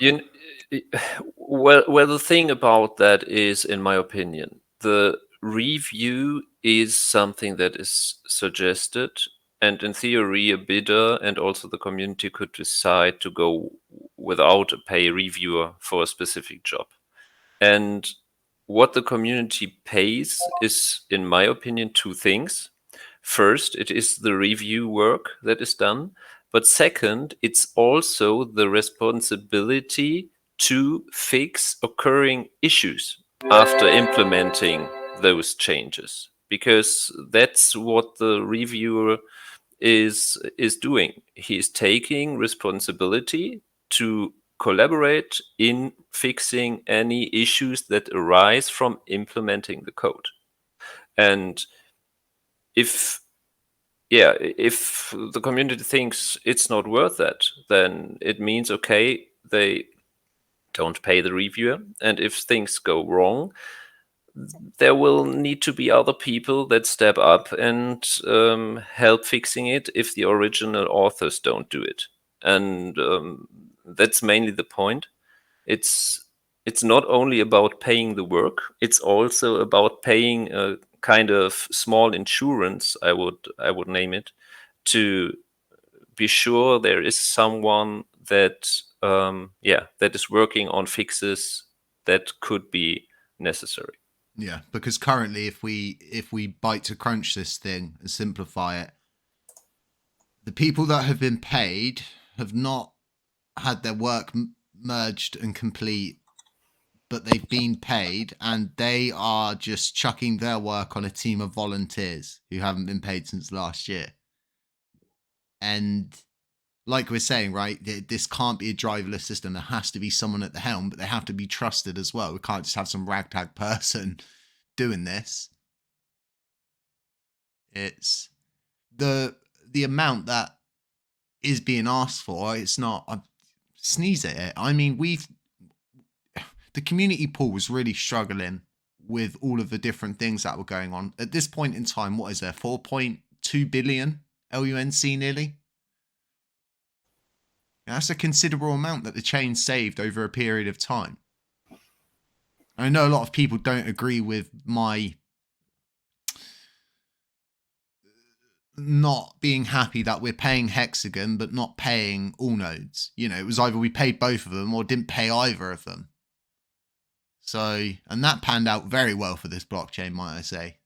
Well, the thing about that is, in my opinion, the review is something that is suggested, and in theory, a bidder and also the community could decide to go without a pay reviewer for a specific job. And what the community pays is, in my opinion, two things. First, it is the review work that is done. But second, it's also the responsibility to fix occurring issues after implementing those changes, because that's what the reviewer is doing. He is taking responsibility to collaborate in fixing any issues that arise from implementing the code. And if the community thinks it's not worth that, then it means, okay, they don't pay the reviewer. And if things go wrong, there will need to be other people that step up and help fixing it if the original authors don't do it. And that's mainly the point. It's not only about paying the work, it's also about paying a kind of small insurance, I would name it, to be sure there is someone that that is working on fixes that could be necessary. Yeah, because currently, if we bite to crunch this thing and simplify it, the people that have been paid have not had their work merged and complete, but they've been paid, and they are just chucking their work on a team of volunteers who haven't been paid since last year. And like we're saying, right, this can't be a driverless system. There has to be someone at the helm, but they have to be trusted as well. We can't just have some ragtag person doing this. It's the amount that is being asked for. It's not. I sneeze at it. I mean, the community pool was really struggling with all of the different things that were going on at this point in time. What is there? 4.2 billion LUNC nearly. That's a considerable amount that the chain saved over a period of time. I know a lot of people don't agree with my not being happy that we're paying Hexagon but not paying all nodes. You know, it was either we paid both of them or didn't pay either of them. So, and that panned out very well for this blockchain, might I say.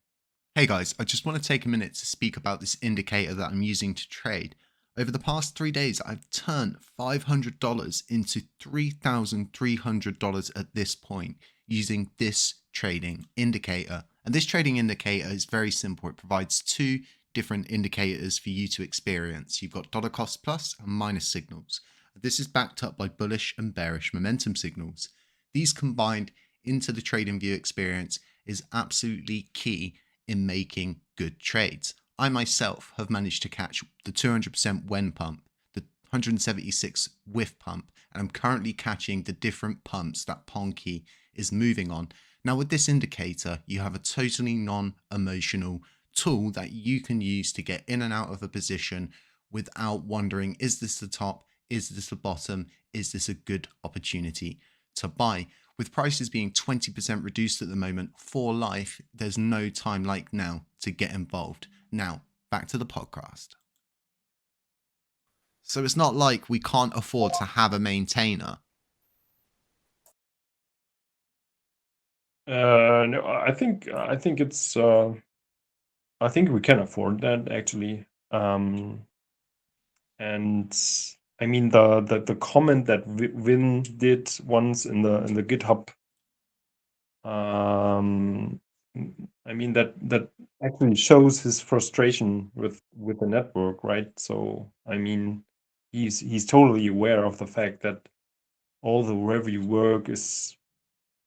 Hey guys, I just want to take a minute to speak about this indicator that I'm using to trade. Over the past 3 days, I've turned $500 into $3,300 at this point using this trading indicator. And this trading indicator is very simple. It provides two different indicators for you to experience. You've got dollar cost plus and minus signals. This is backed up by bullish and bearish momentum signals. These combined into the trading view experience is absolutely key in making good trades. I myself have managed to catch the 200% when pump, the 176 whiff pump, and I'm currently catching the different pumps that Ponky is moving on. Now with this indicator, you have a totally non-emotional tool that you can use to get in and out of a position without wondering, is this the top? Is this the bottom? Is this a good opportunity to buy? With prices being 20% reduced at the moment for life, there's no time like now to get involved. Now, back to the podcast. So it's not like we can't afford to have a maintainer. No, I think it's I think we can afford that actually. And I mean the comment that Vin did once in the GitHub. I mean that actually shows his frustration with the network, right? So I mean he's totally aware of the fact that all the review work is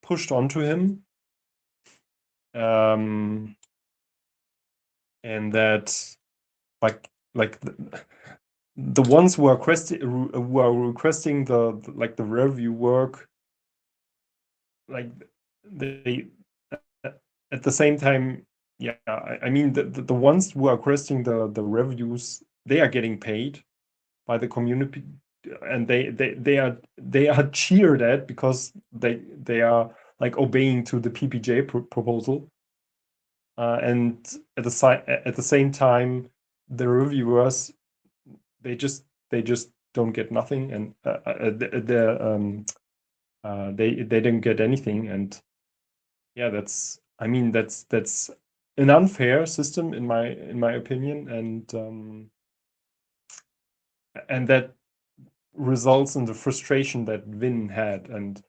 pushed onto him. And that like the ones who are requesting the review work, like they at the same time, yeah, I mean the ones who are requesting the reviews, they are getting paid by the community, and they are cheered at because they are like obeying to the PPJ proposal, and at the same time, the reviewers they just don't get nothing, and they didn't get anything, and that's an unfair system in my opinion, and that results in the frustration that Vin had, and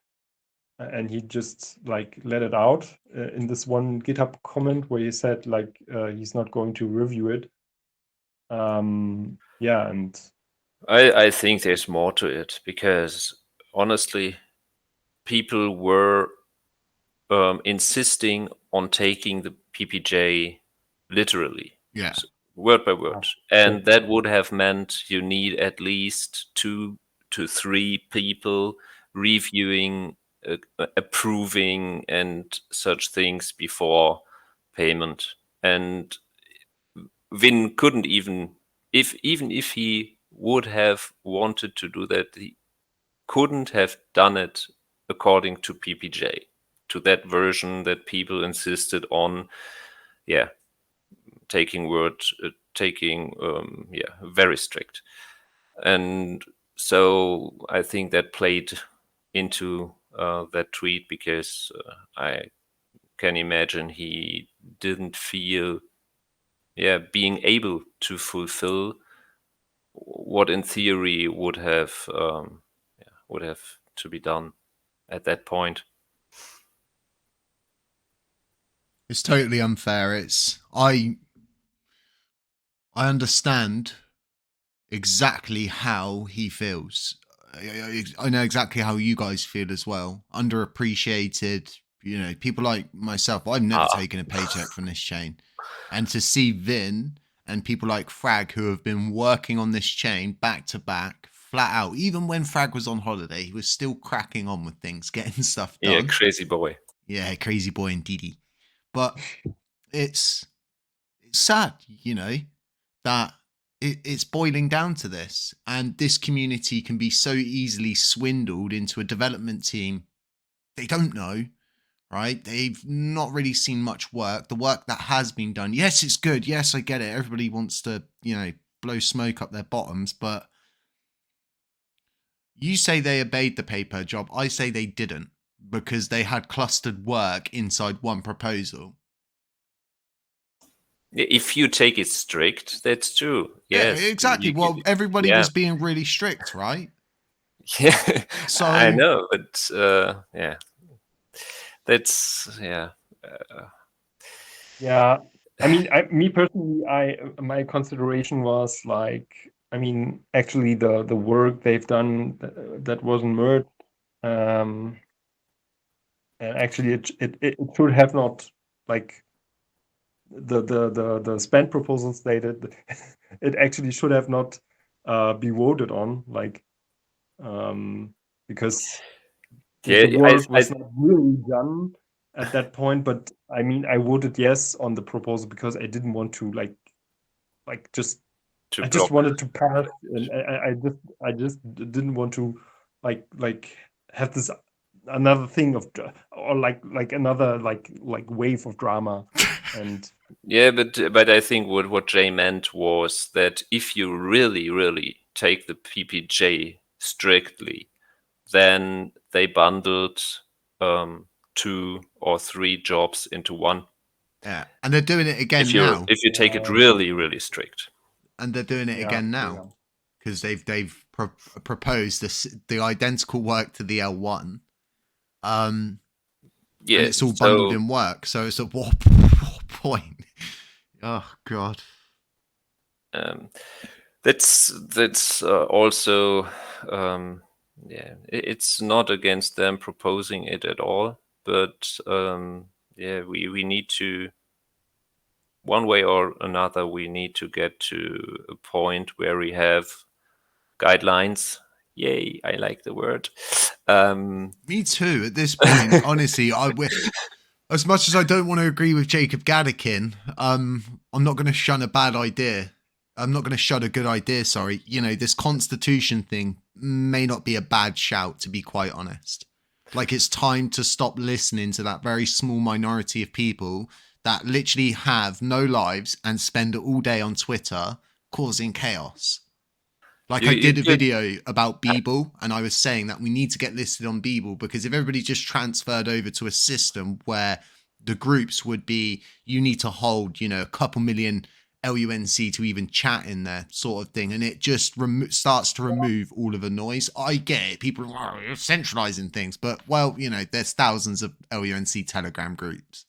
he just like let it out in this one GitHub comment where he said like he's not going to review it. Yeah, and I think there's more to it, because honestly, people were insisting on taking the PPJ literally, Yeah. so word by word, and that would have meant you need at least 2 to 3 people reviewing, approving, and such things before payment. And Vin couldn't even if he would have wanted to do that, he couldn't have done it according to PPJ, to that version that people insisted on, taking very strict. And so I think that played into that tweet, because I can imagine he didn't feel being able to fulfill what in theory would have to be done at that point. It's totally unfair. I understand exactly how he feels. I know exactly how you guys feel as well. Underappreciated, people like myself. I've never taken a paycheck from this chain. And to see Vin and people like Frag, who have been working on this chain back to back, flat out, even when Frag was on holiday, he was still cracking on with things, getting stuff done. Yeah, crazy boy. Yeah, crazy boy indeed. But it's sad, that it's boiling down to this, and this community can be so easily swindled into a development team they don't know, right? They've not really seen much work. The work that has been done, yes, it's good. Yes, I get it. Everybody wants to, blow smoke up their bottoms, but you say they obeyed the paper job. I say they didn't, because they had clustered work inside one proposal. If you take it strict, that's true. Yes, yeah, exactly. Well, everybody was being really strict, right? Yeah, so I know, but that's yeah. I mean, me personally, my consideration was like, I mean, actually, the work they've done that wasn't merged, and actually, it should have not, like, the spend proposals stated it actually should have not be voted on, like, because the work was not really done at that point. But I mean, I voted yes on the proposal because I didn't want to I just wanted to pass, and I just didn't want to like have this another thing of, or like another like wave of drama. And but I think what Jay meant was that if you really take the PPJ strictly, then they bundled 2 or 3 jobs into one. Yeah, and they're doing it again now. If you take it really strict, and they're doing it again now, because they've proposed the identical work to the L1. And it's all bundled in work. So it's at what point? Oh God. That's also it's not against them proposing it at all, but we need to, one way or another, we need to get to a point where we have guidelines. Yay, I like the word. Me too. At this point, honestly, as much as I don't want to agree with Jacob Gadakin, I'm not going to shun a bad idea. I'm not going to shun a good idea, sorry. This constitution thing may not be a bad shout, to be quite honest. Like, it's time to stop listening to that very small minority of people that literally have no lives and spend all day on Twitter causing chaos. Like, I did a video about Beeble, and I was saying that we need to get listed on Beeble, because if everybody just transferred over to a system where the groups would be, you need to hold, a couple million LUNC to even chat in there, sort of thing, and it just starts to remove all of the noise. I get it, people are you're centralizing things, but well, there's thousands of LUNC Telegram groups.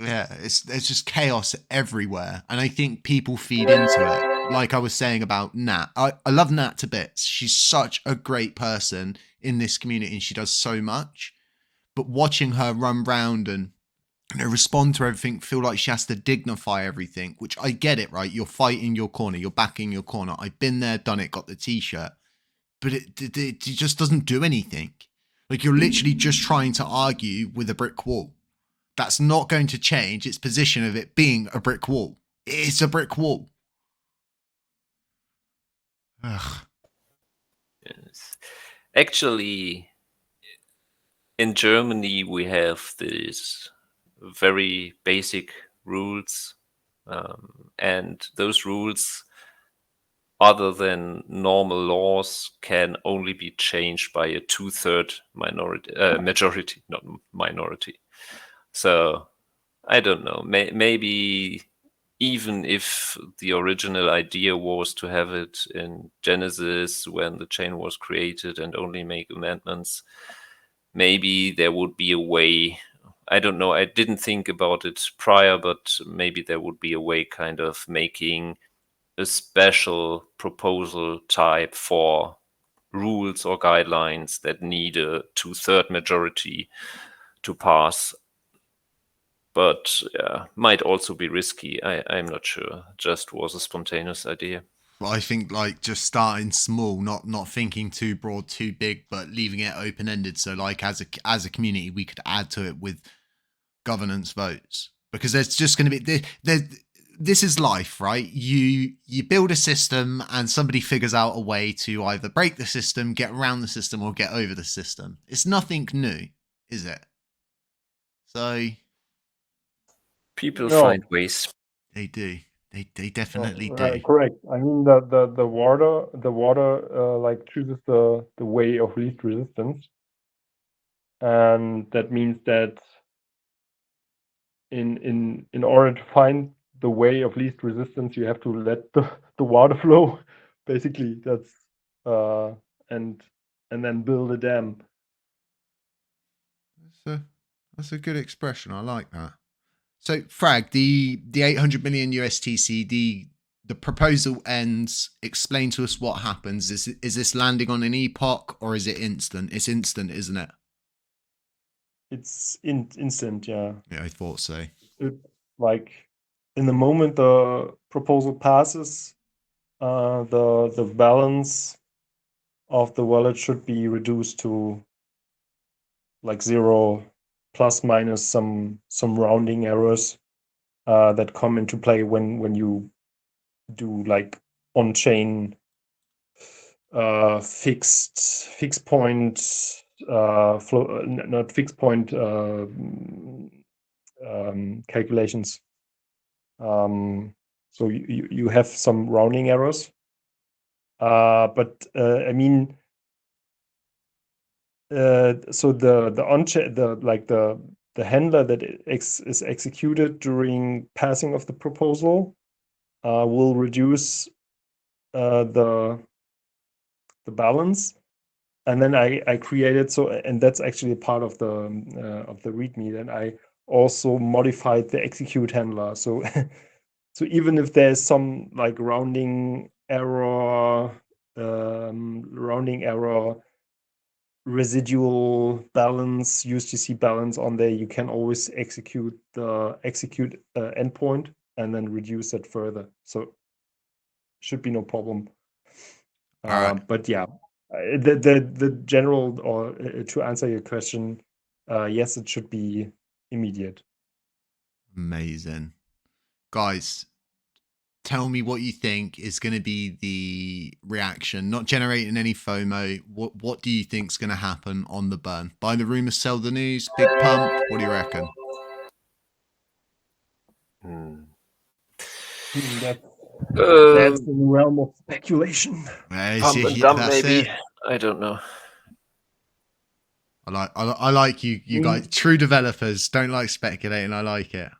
Yeah, there's just chaos everywhere, and I think people feed into it. Like I was saying about Nat, I love Nat to bits. She's such a great person in this community, and she does so much. But watching her run round and respond to everything, feel like she has to dignify everything, which I get it, right? You're fighting your corner, you're backing your corner. I've been there, done it, got the t-shirt, but it just doesn't do anything. Like, you're literally just trying to argue with a brick wall. That's not going to change its position of it being a brick wall. It's a brick wall. Ugh. Yes. Actually, in Germany, we have these very basic rules, and those rules, other than normal laws, can only be changed by a 2/3 majority, not minority. So I don't know. Maybe even if the original idea was to have it in Genesis when the chain was created and only make amendments, maybe there would be a way. I don't know. I didn't think about it prior, but maybe there would be a way kind of making a special proposal type for rules or guidelines that need a 2/3 majority to pass. But yeah, might also be risky. I'm not sure. Just was a spontaneous idea. I think like just starting small, not thinking too broad, too big, but leaving it open ended. So like as a community, we could add to it with governance votes, because there's just going to be this is life, right? You build a system and somebody figures out a way to either break the system, get around the system, or get over the system. It's nothing new, is it? So People No. find ways. they do. They definitely do. Correct. I mean, the water like chooses the way of least resistance, and that means that in order to find the way of least resistance, you have to let the water flow. Basically, that's and then build a dam. That's a good expression. I like that. So, Frag, the 800 million USTC, the proposal ends. Explain to us what happens. Is this landing on an epoch or is it instant? It's instant, isn't it? It's instant, yeah. Yeah, I thought so. Like in the moment the proposal passes, the balance of the wallet should be reduced to like 0 plus minus some rounding errors that come into play when you do like on-chain fixed point flow, not fixed point calculations. So you have some rounding errors, but I mean, so the handler that is executed during passing of the proposal will reduce the balance, and then I created and that's actually part of the README. Then I also modified the execute handler. So so even if there's some like rounding error, residual balance, USDC balance on there, you can always execute the endpoint and then reduce it further. So should be no problem. All right. But yeah, the general, or to answer your question, yes, it should be immediate. Amazing. Guys, tell me what you think is going to be the reaction, not generating any FOMO. What do you think is going to happen on the burn? Buy the rumor, sell the news, big pump? What do you reckon? That's in the realm of speculation. Pump and dump, maybe. I don't know. I like you guys, true developers don't like speculating. I like it.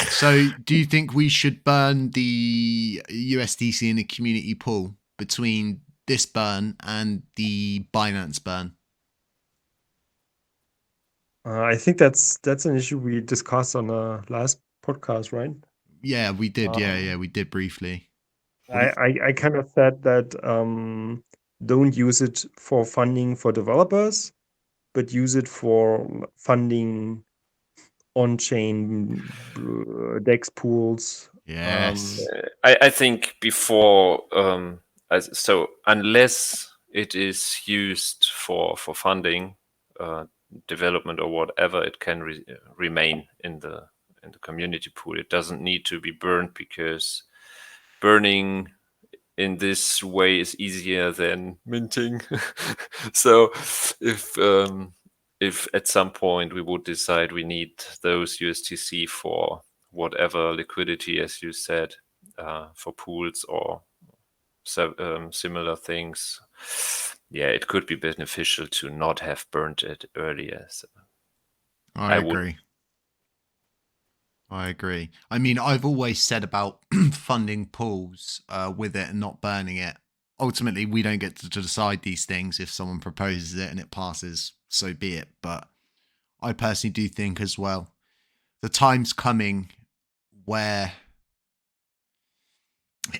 So do you think we should burn the USDC in the community pool between this burn and the Binance burn? I think that's an issue we discussed on the last podcast, right? Yeah, we did. Yeah, we did briefly. I kind of said that don't use it for funding for developers, but use it for funding on-chain DEX pools. Yes. I think before, so unless it is used for funding, development or whatever, it can remain in the community pool. It doesn't need to be burned, because burning in this way is easier than minting. So if at some point we would decide we need those USDC for whatever liquidity, as you said, for pools or similar things, yeah, it could be beneficial to not have burnt it earlier. So I agree. I mean, I've always said about funding pools with it and not burning it. Ultimately, we don't get to decide these things. If someone proposes it and it passes, so be it. But I personally do think as well, the time's coming where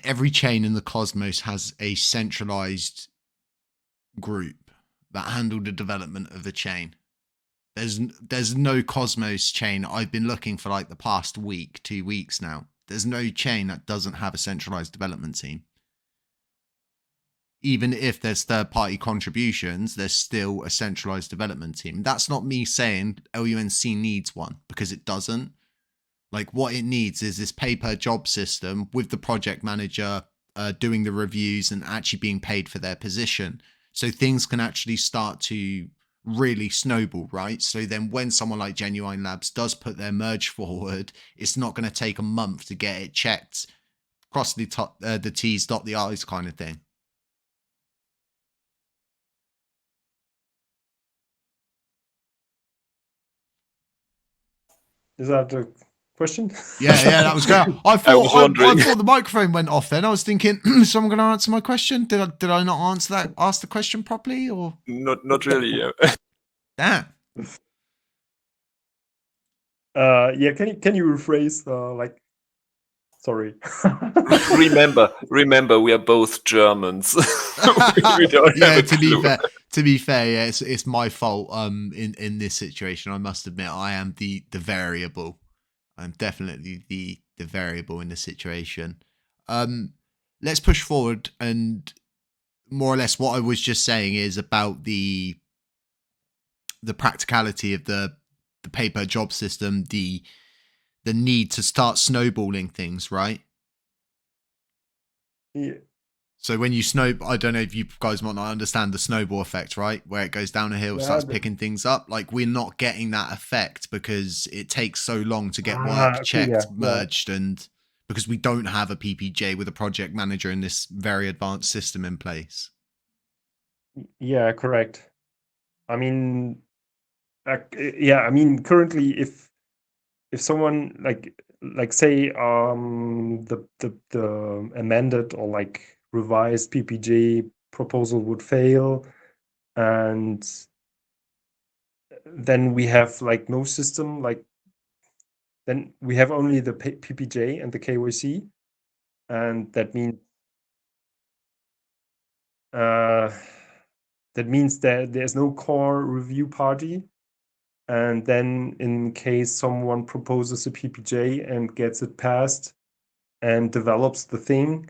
every chain in the cosmos has a centralized group that handle the development of the chain. There's no Cosmos chain. I've been looking for like the past week, 2 weeks now. There's no chain that doesn't have a centralized development team. Even if there's third-party contributions, there's still a centralized development team. That's not me saying LUNC needs one, because it doesn't. Like, what it needs is this pay-per-job system with the project manager doing the reviews and actually being paid for their position. So things can actually start to really snowball, right? So then when someone like Genuine Labs does put their merge forward, it's not going to take a month to get it checked, cross the T's, dot the I's kind of thing. Is that the question? Yeah, that was good. I thought the microphone went off then. I was thinking, someone going to answer my question? Did I not ask the question properly, or not really? Yeah. Damn. Yeah, can you rephrase like, sorry. remember we are both Germans. We don't have to be fair, yeah, it's my fault in this situation. I must admit, I am the variable. I'm definitely the variable in the situation. Let's push forward, and more or less what I was just saying is about the practicality of the pay-per-job system, the need to start snowballing things, right? Yeah. So when you I don't know if you guys might not understand the snowball effect, right? Where it goes down a hill, starts picking things up. Like, we're not getting that effect because it takes so long to get work checked, merged, and because we don't have a PPJ with a project manager in this very advanced system in place. Yeah, correct. I mean, currently, if someone like say the amended or like revised PPJ proposal would fail, and then we have like no system, like then we have only the PPJ and the KYC, and that means that there's no core review party. And then in case someone proposes a PPJ and gets it passed and develops the thing,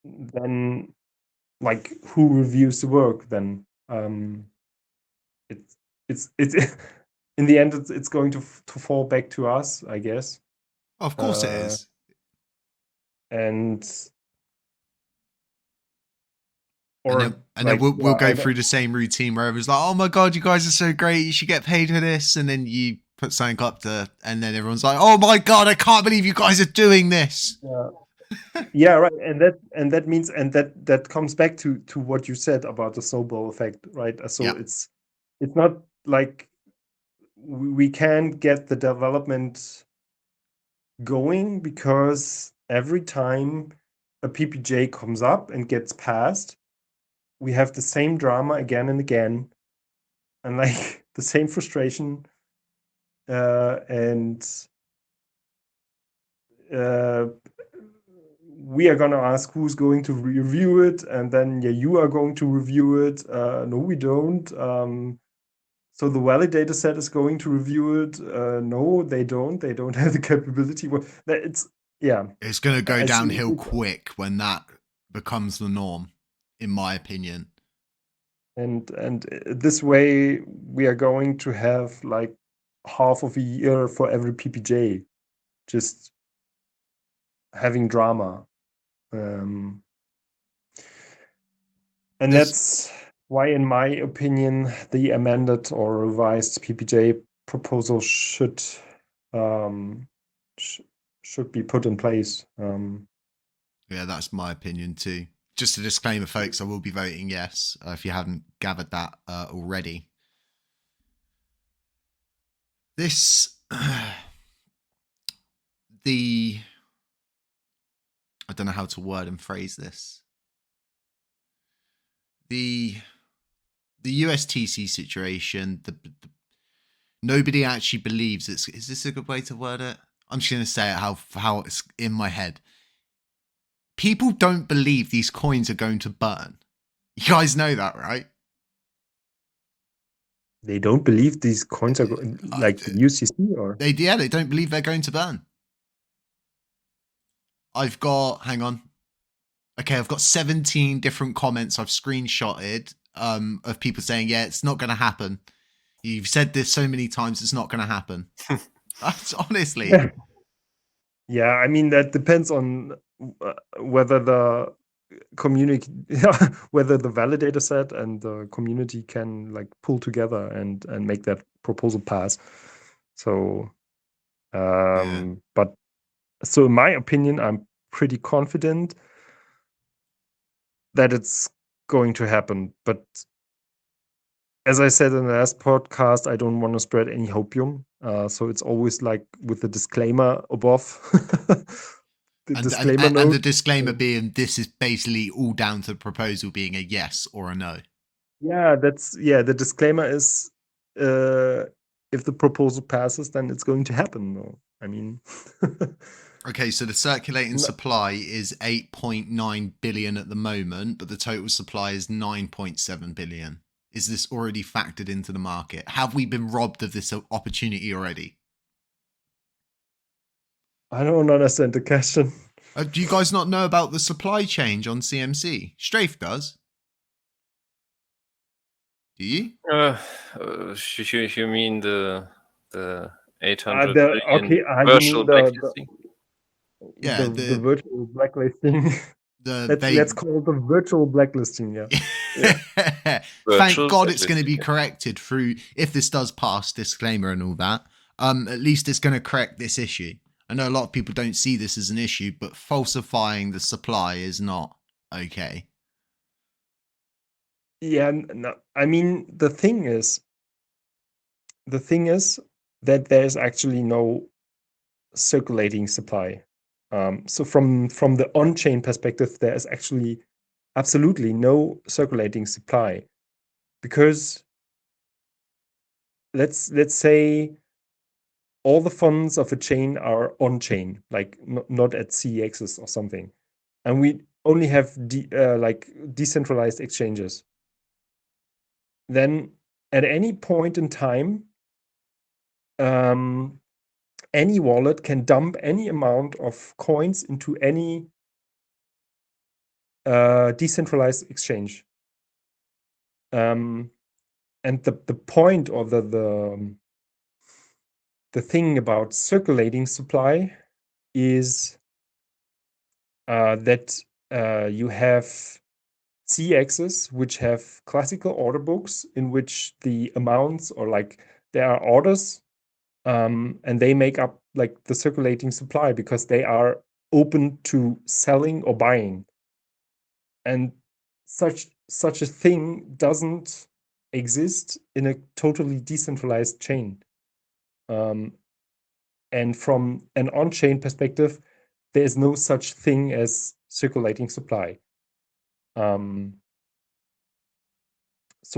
then like, who reviews the work then? It's in the end, it's going to fall back to us, I guess. Of course it is. And then we'll go through the same routine where everyone's like, oh my god, you guys are so great, you should get paid for this, and then you put something up and then everyone's like, oh my god, I can't believe you guys are doing this. Yeah, right. And that means, and that comes back to what you said about the snowball effect, right? So Yeah. it's not like we can't get the development going, because every time a PPJ comes up and gets passed, we have the same drama again and again, and like the same frustration, and we are going to ask who's going to review it, and then you are going to review it. No, we don't. So the validator set is going to review it. No, they don't. They don't have the capability. Well, it's It's going to go I see downhill it. quick when that becomes the norm, in my opinion. And this way we are going to have like half of a year for every PPJ, just having drama. And that's why, in my opinion, the amended or revised PPJ proposal should be put in place. Yeah, that's my opinion too. Just a disclaimer, folks, I will be voting yes, if you haven't gathered that already. This, I don't know how to word and phrase this. The USTC situation, nobody actually believes it's. Is this a good way to word it? I'm just going to say it how it's in my head. People don't believe these coins are going to burn. You guys know that, right? They don't believe these coins are like the UCC, or they don't believe they're going to burn. I've got 17 different comments I've screenshotted of people saying, yeah, it's not going to happen. You've said this so many times, it's not going to happen. That's honestly. Yeah, I mean, that depends on whether the community, whether the validator set and the community can like pull together and make that proposal pass. So, but so in my opinion, I'm pretty confident that it's going to happen. But as I said in the last podcast, I don't want to spread any hopium. So it's always like with the disclaimer above. And note. the disclaimer being, this is basically all down to the proposal being a yes or a no. Yeah, the disclaimer is, if the proposal passes, then it's going to happen. No, I mean. Okay, so the circulating supply is 8.9 billion at the moment, but the total supply is 9.7 billion. Is this already factored into the market? Have we been robbed of this opportunity already? I don't understand the question. Do you guys not know about the supply change on CMC? Strafe does. Do you? You mean the 800 okay, virtual blacklisting? Yeah, the virtual blacklisting. Let's call it the virtual blacklisting. Yeah. Thank God it's going to be corrected through, if this does pass, disclaimer and all that. At least it's going to correct this issue. I know a lot of people don't see this as an issue, but falsifying the supply is not okay. Yeah, no, I mean, the thing is that there's actually no circulating supply. So from the on-chain perspective, there is actually absolutely no circulating supply, because let's say all the funds of a chain are on-chain, like not at CEXs or something, and we only have like decentralized exchanges. Then at any point in time, any wallet can dump any amount of coins into any decentralized exchange. And the point, or the thing about circulating supply is that you have CXs which have classical order books in which the amounts, or like there are orders, and they make up like the circulating supply, because they are open to selling or buying. And such a thing doesn't exist in a totally decentralized chain. And from an on-chain perspective, there is no such thing as circulating supply. So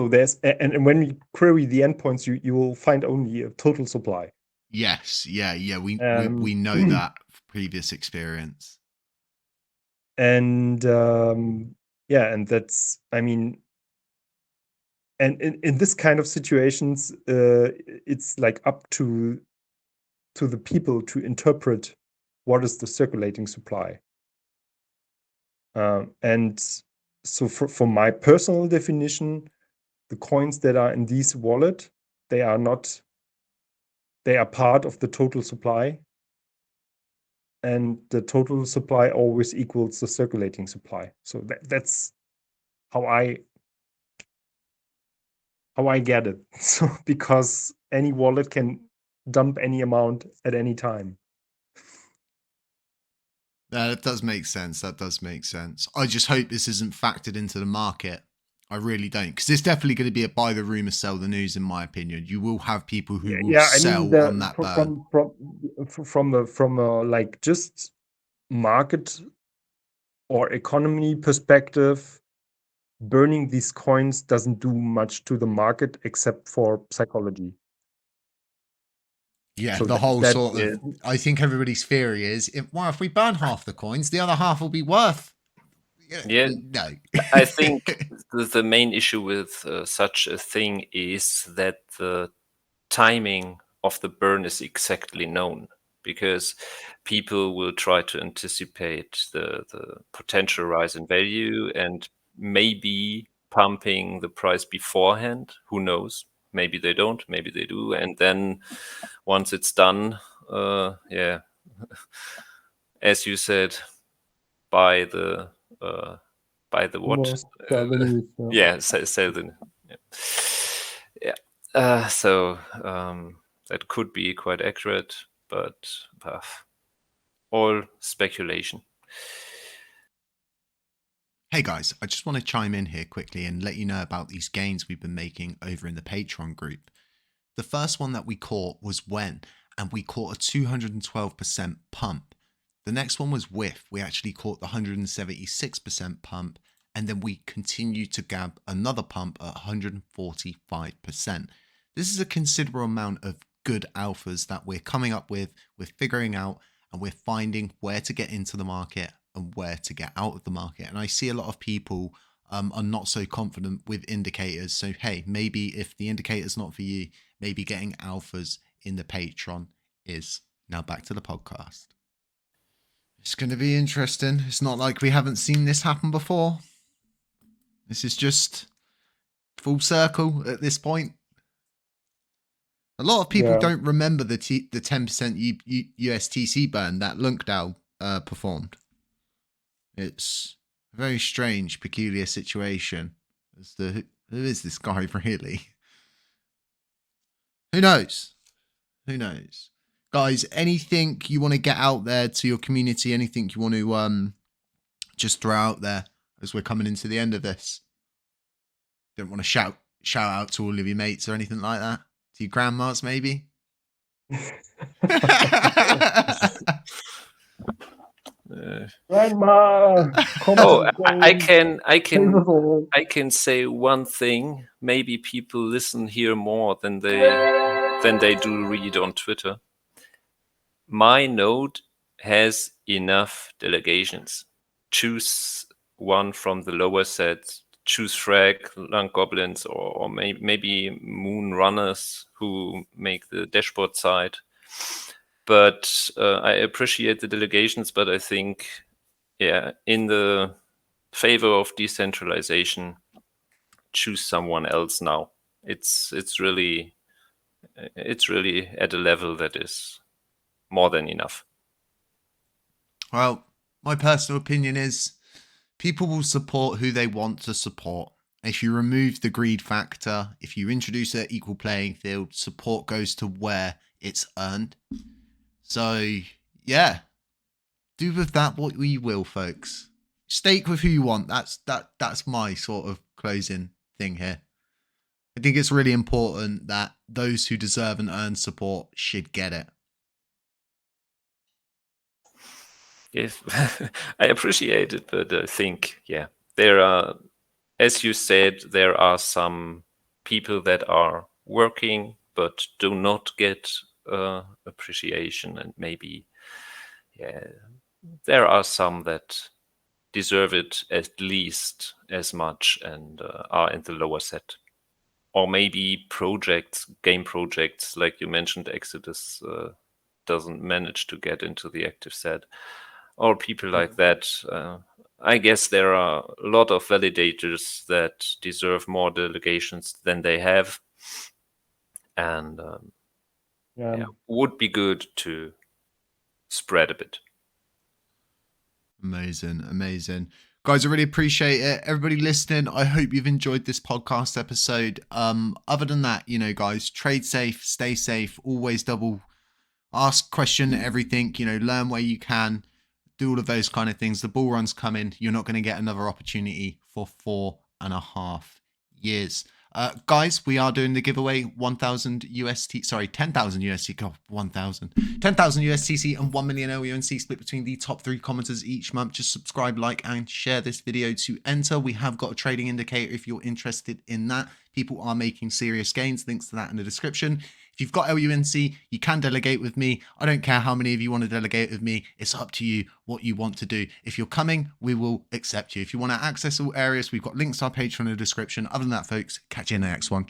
there's, and when we query the endpoints, you will find only a total supply. Yes, yeah. We know that from previous experience. And yeah, and that's, I mean, and in this kind of situations, it's like up to the people to interpret what is the circulating supply. And so for my personal definition, the coins that are in this wallet, they are part of the total supply. And the total supply always equals the circulating supply. So that's how I get it. So because any wallet can dump any amount at any time. That does make sense. That does make sense. I just hope this isn't factored into the market. I really don't, because it's definitely going to be a buy the rumor, sell the news. In my opinion, you will have people who will sell on that burn. From a like just market or economy perspective, burning these coins doesn't do much to the market except for psychology. Yeah, so the whole sort of, I think everybody's theory is, if we burn half the coins, the other half will be worth. Yeah, no. I think the main issue with such a thing is that the timing of the burn is exactly known, because people will try to anticipate the potential rise in value and maybe pumping the price beforehand. Who knows? Maybe they don't, maybe they do. And then once it's done, yeah, as you said, buy the what? Yeah, sell the. Yeah. So that could be quite accurate, but all speculation. Hey guys, I just want to chime in here quickly and let you know about these gains we've been making over in the Patreon group. The first one that we caught was when, and we caught a 212% pump. The next one was whiff. We actually caught the 176% pump, and then we continued to grab another pump at 145%. This is a considerable amount of good alphas that we're coming up with, we're figuring out, and we're finding where to get into the market and where to get out of the market. And I see a lot of people are not so confident with indicators. So, hey, maybe if the indicator's not for you, maybe getting alphas in the Patreon is. Now back to the podcast. It's going to be interesting. It's not like we haven't seen this happen before. This is just full circle at this point. A lot of people don't remember the 10% USTC burn that LUNC performed. It's a very strange, peculiar situation as to who is this guy really? Who knows? Who knows? Guys, anything you want to get out there to your community? Anything you want to just throw out there as we're coming into the end of this? Don't want to shout out to all of your mates or anything like that? To your grandmas, maybe? Grandma. I can say one thing. Maybe people listen here more than they do read on Twitter. My node has enough delegations. Choose one from the lower set. Choose Frag, LUNC Goblins, or maybe Moon Runners who make the dashboard side. But I appreciate the delegations, but I think, yeah, in the favor of decentralization, choose someone else now. It's really at a level that is more than enough. Well, my personal opinion is people will support who they want to support. If you remove the greed factor, if you introduce an equal playing field, support goes to where it's earned. So, yeah, do with that what we will, folks. Stake with who you want. That's my sort of closing thing here. I think it's really important that those who deserve and earn support should get it. Yes, I appreciate it, but I think, there are, as you said, there are some people that are working but do not get appreciation, and maybe, there are some that deserve it at least as much and are in the lower set. Or maybe game projects, like you mentioned, Exodus doesn't manage to get into the active set. Or people like that. I guess there are a lot of validators that deserve more delegations than they have. And would be good to spread a bit. Amazing. Guys, I really appreciate it. Everybody listening, I hope you've enjoyed this podcast episode. Other than that, guys, trade safe, stay safe, always double ask, question everything, learn where you can, do all of those kind of things. The bull run's coming. You're not going to get another opportunity for 4.5 years. Guys, we are doing the giveaway 10,000 USTC, God, 10,000 USTC and 1 million LUNC split between the top 3 commenters each month. Just subscribe, like, and share this video to enter. We have got a trading indicator if you're interested in that. People are making serious gains. Links to that in the description. If you've got LUNC, you can delegate with me. I don't care how many of you want to delegate with me. It's up to you what you want to do. If you're coming, we will accept you. If you want to access all areas, we've got links to our Patreon in the description. Other than that, folks, catch you in the next one.